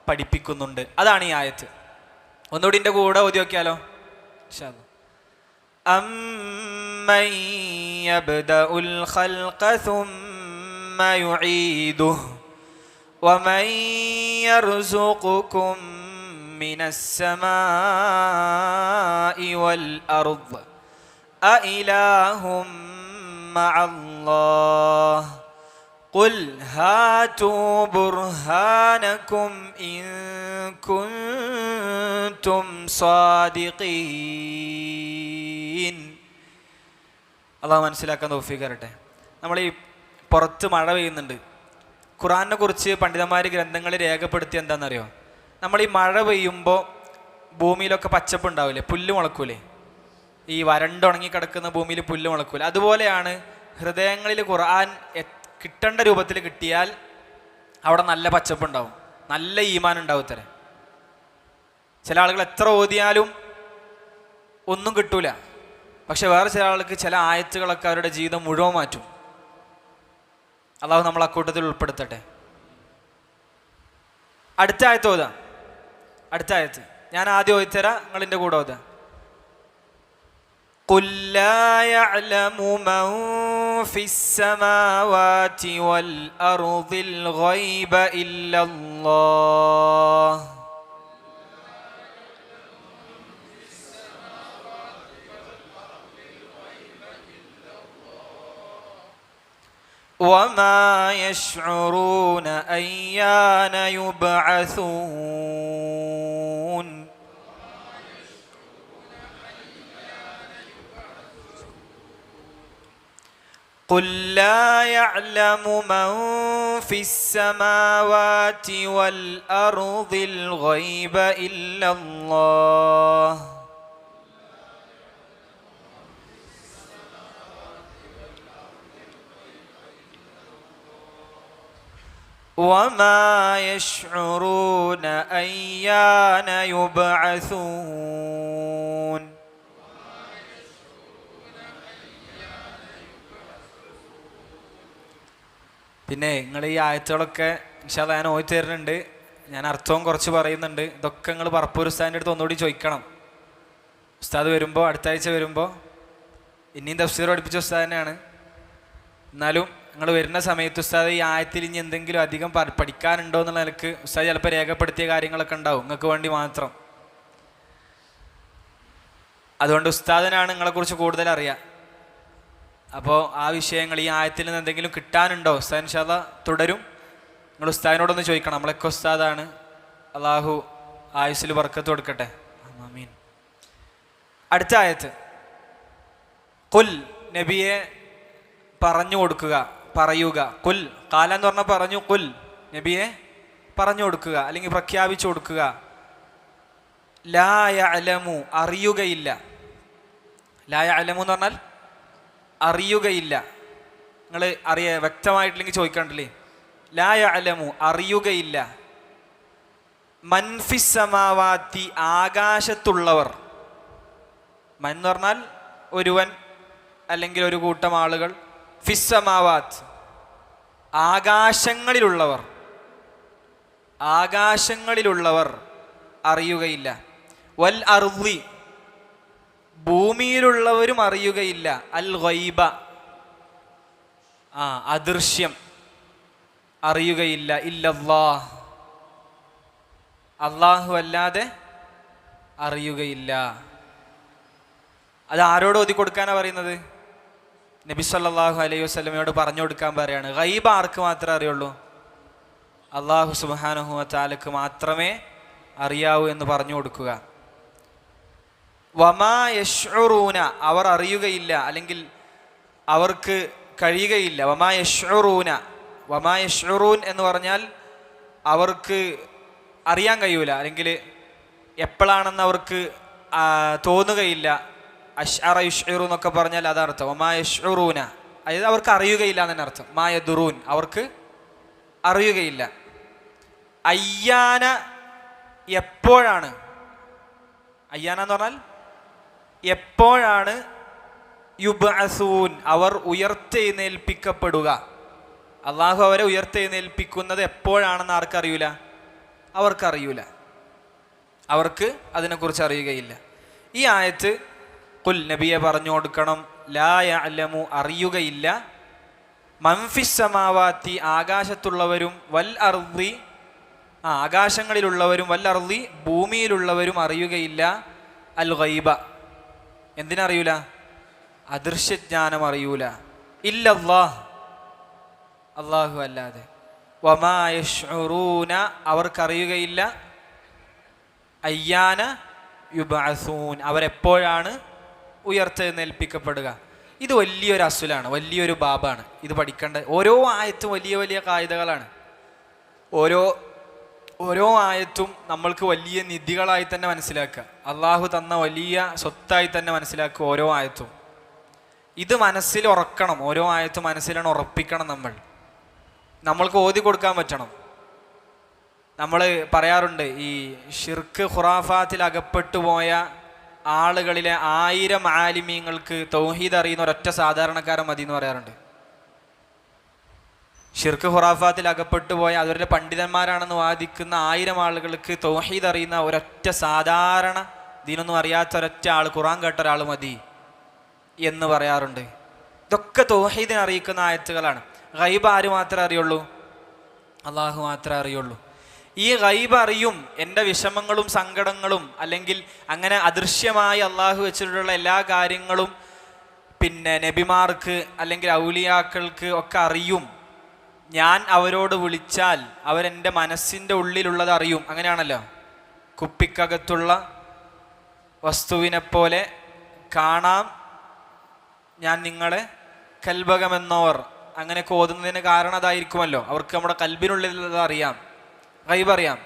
പഠിപ്പിക്കുന്നുണ്ട്. അതാണ് ഈ ആയത്ത്. ഒന്നുകൂടി എൻ്റെ കൂടെ ഓതി നോക്കിയാലോ? അമ്മൻ യബ്ദഉൽ ഖൽഖ സുമ്മ യുഈദുഹു വമൻ യർസുഖുകും മിനസ് സമാഇ വൽ അർദ് അഇലാഹും മഅല്ലാഹ് ഖുൽ ഹാതു ബുർഹാനകും ഇൻ കുൻതും സാദിഖീൻ. അള്ളാഹു മനസ്സിലാക്കാൻ തൗഫീഖ് തരട്ടെ. നമ്മൾ ഈ പുറത്ത് മഴ പെയ്യുന്നുണ്ട്. ഖുർആനെ കുറിച്ച് പണ്ഡിതന്മാർ ഗ്രന്ഥങ്ങളിൽ രേഖപ്പെടുത്തി എന്താണെന്നറിയോ? നമ്മൾ ഈ മഴ പെയ്യുമ്പോൾ ഭൂമിയിലൊക്കെ പച്ചപ്പ് ഉണ്ടാവില്ലേ, പുല്ല് മുളക്കൂലേ? ഈ വരണ്ടുണങ്ങി കിടക്കുന്ന ഭൂമിയിൽ പുല്ല് മുളക്കൂല. അതുപോലെയാണ് ഹൃദയങ്ങളിൽ ഖുർആൻ കിട്ടേണ്ട രൂപത്തിൽ കിട്ടിയാൽ അവിടെ നല്ല പച്ചപ്പുണ്ടാവും, നല്ല ഈമാൻ ഉണ്ടാവും. തരെ ചില ആളുകൾ എത്ര ഓതിയാലും ഒന്നും കിട്ടൂല. പക്ഷെ വേറെ ചില ആൾക്ക് ചില ആയത്തുകളൊക്കെ അവരുടെ ജീവിതം മുഴുവൻ മാറ്റും. അള്ളാഹു നമ്മൾ അക്കൂട്ടത്തിൽ ഉൾപ്പെടുത്തട്ടെ. അടുത്ത ആയത്ത് ഓതാം. അടുത്ത ആയത്ത് ഞാൻ ആദ്യം ഓതിത്തരാം, നിങ്ങൾ എൻ്റെ കൂടെ ഓതാം. قُلْ لَا يَعْلَمُ مَنْ فِي السَّمَاوَاتِ وَالْأَرْضِ الْغَيْبَ إِلَّا اللَّهُ وَمَا يَشْعُرُونَ أَيَّانَ يُبْعَثُونَ. ഖുൽ ലാ യഅലമു മൻ ഫിസ് സമാവാതി വൽ അർദിൽ ഗൈബ ഇല്ലല്ലാഹ് وما يشعرون أيان يبعثون. പിന്നെ നിങ്ങൾ ഈ ആയത്തുകളൊക്കെ ഇൻഷാ അല്ലാഹ് ഞാൻ ഓതി തരുന്നുണ്ട്. ഞാൻ അർത്ഥവും കുറച്ച് പറയുന്നുണ്ട്. ഇതൊക്കെ നിങ്ങൾ പറപ്പൂർ ഉസ്താദിൻ്റെ അടുത്ത് ഒന്നുകൂടി ചോദിക്കണം. ഉസ്താദ് വരുമ്പോൾ, അടുത്ത ആഴ്ച വരുമ്പോൾ, ഇനിയും തഫ്സീർ പഠിപ്പിച്ച ഉസ്താദ് തന്നെയാണ്. എന്നാലും നിങ്ങൾ വരുന്ന സമയത്ത് ഉസ്താദ് ഈ ആയത്തിൽ ഇനി എന്തെങ്കിലും അധികം പഠിക്കാനുണ്ടോ എന്നുള്ള നിലക്ക് ഉസ്താദ് ചിലപ്പോൾ രേഖപ്പെടുത്തിയ കാര്യങ്ങളൊക്കെ ഉണ്ടാവും നിങ്ങൾക്ക് വേണ്ടി മാത്രം. അതുകൊണ്ട് ഉസ്താദിനാണ് നിങ്ങളെക്കുറിച്ച് കൂടുതൽ അറിയാം. അപ്പോൾ ആ വിഷയങ്ങൾ ഈ ആയത്തിൽ നിന്ന് എന്തെങ്കിലും കിട്ടാനുണ്ടോ ഉസ്താദ് ഇൻഷാ അല്ലാഹ് തുടരും. നിങ്ങൾ ഉസ്താദിനോടൊന്ന് ചോദിക്കണം. നമ്മളൊക്കെ ഉസ്താദാണ്. അള്ളാഹു ആയുസ്സിൽ ബർക്കത്ത് കൊടുക്കട്ടെ. ആമീൻ. അടുത്ത ആയത്ത്, ഖുൽ നബിയെ പറഞ്ഞു കൊടുക്കുക, പറയുക. കുൽ കാല എന്ന് പറഞ്ഞാൽ പറഞ്ഞു. കുൽ നബിയെ പറഞ്ഞു കൊടുക്കുക അല്ലെങ്കിൽ പ്രഖ്യാപിച്ചു കൊടുക്കുക. ലാ യഅലമു അറിയുകയില്ല. ലാ യഅലമു എന്ന് പറഞ്ഞാൽ അറിയുകയില്ല. നിങ്ങൾ വ്യക്തമായിട്ടില്ലെങ്കിൽ ചോദിക്കണ്ടില്ലേ. ലാ യഅലമു അറിയുകയില്ല. മൻ ഫിസ് സമാവാതി ആകാശത്തുള്ളവർ. മൻ എന്ന് പറഞ്ഞാൽ ഒരുവൻ അല്ലെങ്കിൽ ഒരു കൂട്ടം ആളുകൾ. ഫിസ് സമാവാത്ത് ആകാശങ്ങളിലുള്ളവർ. ആകാശങ്ങളിലുള്ളവർ അറിയുകയില്ല. വൽ അർളി ഭൂമിയിലുള്ളവരും അറിയുകയില്ല. അൽ ഗൈബ അദൃശ്യം അറിയുകയില്ല. ഇല്ലല്ലാഹ് അല്ലാഹു അല്ലാതെ അറിയുകയില്ല. അത് ആരോട് ഓതി കൊടുക്കാനാ പറയുന്നത്? നബി സല്ലല്ലാഹു അലൈഹി വസല്ലമയോട് പറഞ്ഞു കൊടുക്കാൻ പറയാണ്. ഗൈബ് ആർക്ക് മാത്രമേ അറിയുള്ളൂ? അല്ലാഹു സുബ്ഹാനഹു വ തആലക്ക് മാത്രമേ അറിയാവൂ എന്ന് പറഞ്ഞു കൊടുക്കുക. വമാ യശ്ഉറൂന അവർ അറിയുകയില്ല അല്ലെങ്കിൽ അവർക്ക് കഴിയുകയില്ല. വമാ യശ്ഉറൂന, വമാ യശ്ഉറൂൻ എന്ന് പറഞ്ഞാൽ അവർക്ക് അറിയാൻ കഴിയൂല അല്ലെങ്കിൽ എപ്പോഴാണെന്ന് അവർക്ക് തോന്നുകയില്ല. അശ്അറ യുശ്ഇറു എന്നൊക്കെ പറഞ്ഞാൽ അതർത്ഥം. വമാ യശ്ഉറൂന അതായത് അവർക്ക് അറിയുകയില്ല എന്നെ അർത്ഥം. മാ യദുറൂൻ അവർക്ക് അറിയുകയില്ല. അയ്യാന എപ്പോഴാണ്. അയ്യാന എന്ന് പറഞ്ഞാൽ എപ്പോഴാണ്. യുബ്അസൂൻ അവർ ഉയർത്തെഴുന്നേൽപ്പിക്കപ്പെടുക. അള്ളാഹു അവരെ ഉയർത്തെഴുന്നേൽപ്പിക്കുന്നത് എപ്പോഴാണെന്ന് ആർക്കറിയൂല? അവർക്കറിയൂല. അവർക്ക് അതിനെക്കുറിച്ച് അറിയുകയില്ല. ഈ ആയത്ത് ഖുൽ നബിയെ പറഞ്ഞു കൊടുക്കണം. ലാ യഅലമു അറിയുകയില്ല. മൻ ഫിസ് സമാവാതി ആകാശത്തുള്ളവരും വൽ അർളി ആകാശങ്ങളിലുള്ളവരും വൽ അർളി ഭൂമിയിലുള്ളവരും അറിയുകയില്ല. അൽ ഗൈബ എന്തിനറിയൂല? അദൃശ്യജ്ഞാനം അറിയൂല. ഇല്ലല്ലാഹ് അല്ലാഹു അല്ലാതെ. വമാ യശ്ഉറൂന അവർക്കറിയുകയില്ല. അയ്യാന യുബ്അസൂൻ അവരെപ്പോഴാണ് ഉയർത്തെഴുന്നേൽപ്പിക്കപ്പെടുക. ഇത് വലിയൊരു അസുലാണ്, വലിയൊരു ബാബാണ്. ഇത് പഠിക്കേണ്ട ഓരോ ആയത്തും വലിയ വലിയ കായികകളാണ്. ഓരോ ആയത്തും നമ്മൾക്ക് വലിയ നിധികളായി തന്നെ മനസ്സിലാക്കുക. അള്ളാഹു തന്ന വലിയ സ്വത്തായി തന്നെ മനസ്സിലാക്കുക ഓരോ ആയത്തും. ഇത് മനസ്സിൽ ഉറക്കണം. ഓരോ ആയത്തും മനസ്സിലാണ് ഉറപ്പിക്കണം. നമ്മൾക്ക് ഓതി കൊടുക്കാൻ പറ്റണം. നമ്മൾ പറയാറുണ്ട് ഈ ഷിർക്ക് ഖുറാഫാത്തിൽ അകപ്പെട്ടു പോയ ആളുകളിലെ 1000 ആലിമീങ്ങൾക്ക് തൗഹീദ് അറിയുന്ന ഒരൊറ്റ സാധാരണക്കാരൻ മതി എന്ന് പറയാറുണ്ട്. ഷിർക്ക് ഖുറാഫാത്തിൽ അകപ്പെട്ടു പോയ അവരുടെ പണ്ഡിതന്മാരാണെന്ന് വാദിക്കുന്ന 1000 ആളുകൾക്ക് തൗഹീദ് അറിയുന്ന ഒരൊറ്റ സാധാരണ ദീനൊന്നും അറിയാത്ത ഒരൊറ്റ ആൾ, ഖുറാൻ കേട്ട ഒരാൾ മതി എന്ന് പറയാറുണ്ട്. ഇതൊക്കെ തൗഹീദിനെ അറിയിക്കുന്ന ആയത്തുകളാണ്. ഗൈബ് ആര് മാത്രമേ അറിയുള്ളൂ? അള്ളാഹു മാത്രമേ അറിയുള്ളൂ. ഈ ഗൈബ് അറിയും. എൻ്റെ വിഷമങ്ങളും സങ്കടങ്ങളും അല്ലെങ്കിൽ അങ്ങനെ അദൃശ്യമായി അള്ളാഹു വെച്ചിട്ടുള്ള എല്ലാ കാര്യങ്ങളും പിന്നെ നബിമാർക്ക് അല്ലെങ്കിൽ ഔലിയാക്കൾക്ക് ഒക്കെ അറിയും. ഞാൻ അവരോട് വിളിച്ചാൽ അവരെൻ്റെ മനസ്സിൻ്റെ ഉള്ളിലുള്ളത് അറിയും. അങ്ങനെയാണല്ലോ. കുപ്പിക്കകത്തുള്ള വസ്തുവിനെ പോലെ കാണാം ഞാൻ നിങ്ങളെ കൽബകമെന്നോർ അങ്ങനെയൊക്കെ ഓതുന്നതിന് കാരണം അതായിരിക്കുമല്ലോ. അവർക്ക് നമ്മുടെ കൽബിനുള്ളിൽ അറിയാം, ഗൈബ് അറിയാം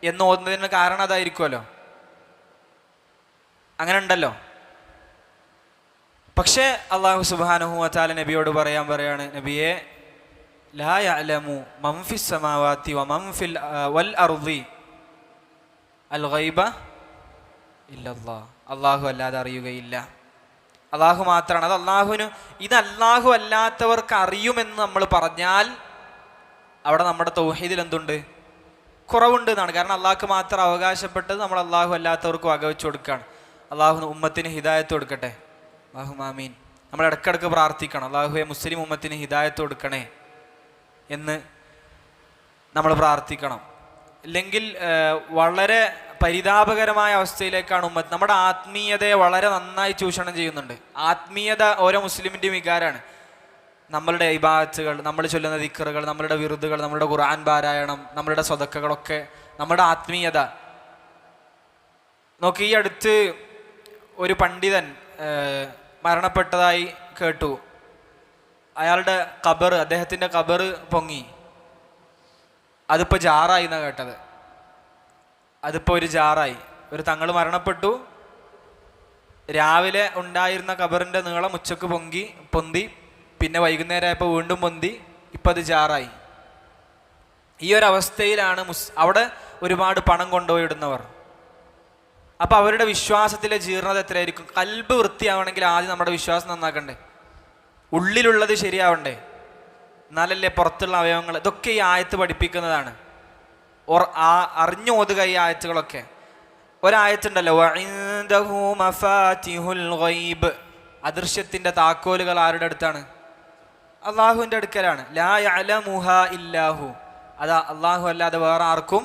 എന്ന് ഓതുന്നതിന് കാരണം അതായിരിക്കുമല്ലോ. അങ്ങനെ ഉണ്ടല്ലോ. പക്ഷേ അല്ലാഹു സുബ്ഹാനഹു വ തആല നബിയോട് പറയാണ്, നബിയെ ലാ യഅലമു മൻ ഫിസ് സമാവാതി വ മൻ ഫിൽ വൽ അർളി അൽ ഗൈബ ഇല്ലല്ലാഹ്. അല്ലാഹു അല്ലാതെ അറിയുകയില്ല, അല്ലാഹു മാത്രമാണ്. അത് അല്ലാഹുവിന്, ഇത് അല്ലാഹു അല്ലാത്തവർക്ക് അറിയുമെന്ന് നമ്മൾ പറഞ്ഞാൽ അവിടെ നമ്മുടെ തൗഹീദിൽ എന്തുണ്ട്? കുറവുണ്ട് എന്നാണ്. കാരണം അല്ലാഹുക്ക് മാത്രം അവകാശപ്പെട്ടത് നമ്മൾ അല്ലാഹു അല്ലാത്തവർക്ക് വകവെച്ചു കൊടുക്കുകയാണ്. അല്ലാഹു ഉമ്മത്തിന് ഹിദായത്ത് കൊടുക്കട്ടെ. അല്ലാഹു ആമീൻ. നമ്മൾ ഇടയ്ക്കിടയ്ക്ക് പ്രാർത്ഥിക്കണം, അല്ലാഹുവേ മുസ്ലിം ഉമ്മത്തിന് ഹിദായത്ത് കൊടുക്കണേ എന്ന് നമ്മൾ പ്രാർത്ഥിക്കണം. ഇല്ലെങ്കിൽ വളരെ പരിതാപകരമായ അവസ്ഥയിലേക്കാണ് ഉമ്മത്ത്. നമ്മുടെ ആത്മീയതയെ വളരെ നന്നായി ചൂഷണം ചെയ്യുന്നുണ്ട്. ആത്മീയത ഓരോ മുസ്ലിമിൻ്റെയും വികാരമാണ്. നമ്മളുടെ ഇബാദത്തുകൾ, നമ്മൾ ചൊല്ലുന്ന ദിക്റുകൾ, നമ്മളുടെ വിറുദുകൾ, നമ്മുടെ ഖുർആൻ പാരായണം, നമ്മളുടെ സ്വതക്കകളൊക്കെ നമ്മുടെ ആത്മീയത. നോക്കി, ഈ അടുത്ത് ഒരു പണ്ഡിതൻ മരണപ്പെട്ടതായി കേട്ടു. അയാളുടെ ഖബർ, അദ്ദേഹത്തിൻ്റെ ഖബർ പൊങ്ങി. അതിപ്പോൾ ജാറായി എന്നാണ് കേട്ടത്. അതിപ്പോൾ ഒരു ജാറായി. ഒരു തങ്ങൾ മരണപ്പെട്ടു, രാവിലെ ഉണ്ടായിരുന്ന ഖബറിൻ്റെ നീളം ഉച്ചക്ക് പൊന്തി, പിന്നെ വൈകുന്നേരം ആയപ്പോൾ വീണ്ടും പൊന്തി, ഇപ്പം അത് ജാറായി. ഈ ഒരു അവസ്ഥയിലാണ് അവിടെ ഒരുപാട് പണം കൊണ്ടുപോയി ഇടുന്നവർ. അപ്പം അവരുടെ വിശ്വാസത്തിലെ ജീർണത എത്രയായിരിക്കും? കൽബ് വൃത്തിയാവണമെങ്കിൽ ആദ്യം നമ്മുടെ വിശ്വാസം നന്നാക്കണ്ടേ, ഉള്ളിലുള്ളത് ശരിയാവണ്ടേ, എന്നാലല്ലേ പുറത്തുള്ള അവയവങ്ങൾ. ഇതൊക്കെ ഈ ആയത്ത് പഠിപ്പിക്കുന്നതാണ്. അറിഞ്ഞു ഓതുക ഈ ആയത്തുകളൊക്കെ. ഒരായത്തുണ്ടല്ലോ, വഇൻദഹു മഫാതിഹുൽ ഗൈബ്, അദൃശ്യത്തിൻ്റെ താക്കോലുകൾ ആരുടെ അടുത്താണ്? അള്ളാഹുവിൻ്റെ അടുക്കലാണ്. ലാ യഅലമുഹാ ഇല്ലാഹു, അതാ അള്ളാഹു അല്ലാതെ വേറെ ആർക്കും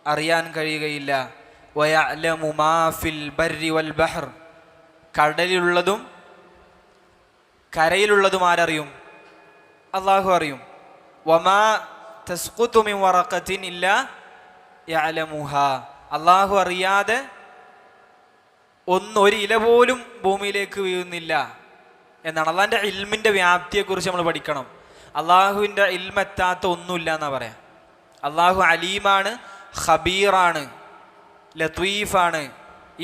അറിയാൻ കഴിയുകയില്ല. വയഅലമു മാ ഫിൽ ബർരി വൽ ബഹർ, കടലിലുള്ളതും കരയിലുള്ളതും ആരറിയും? അള്ളാഹു അറിയും. വമാ തസ്ഖുതു മിൻ വറഖത്തിൻ ഇല്ലാ യഅലമുഹാ, അള്ളാഹു അറിയാതെ ഒരു ഇല പോലും ഭൂമിയിലേക്ക് വീഴുന്നില്ല എന്നാണ്. അള്ളാഹിൻ്റെ ഇൽമിൻ്റെ വ്യാപ്തിയെക്കുറിച്ച് നമ്മൾ പഠിക്കണം. അള്ളാഹുവിൻ്റെ ഇൽമെത്താത്ത ഒന്നുമില്ല എന്നാ പറയാം. അള്ളാഹു അലീമാണ്, ഖബീറാണ്, ലത്വീഫാണ്.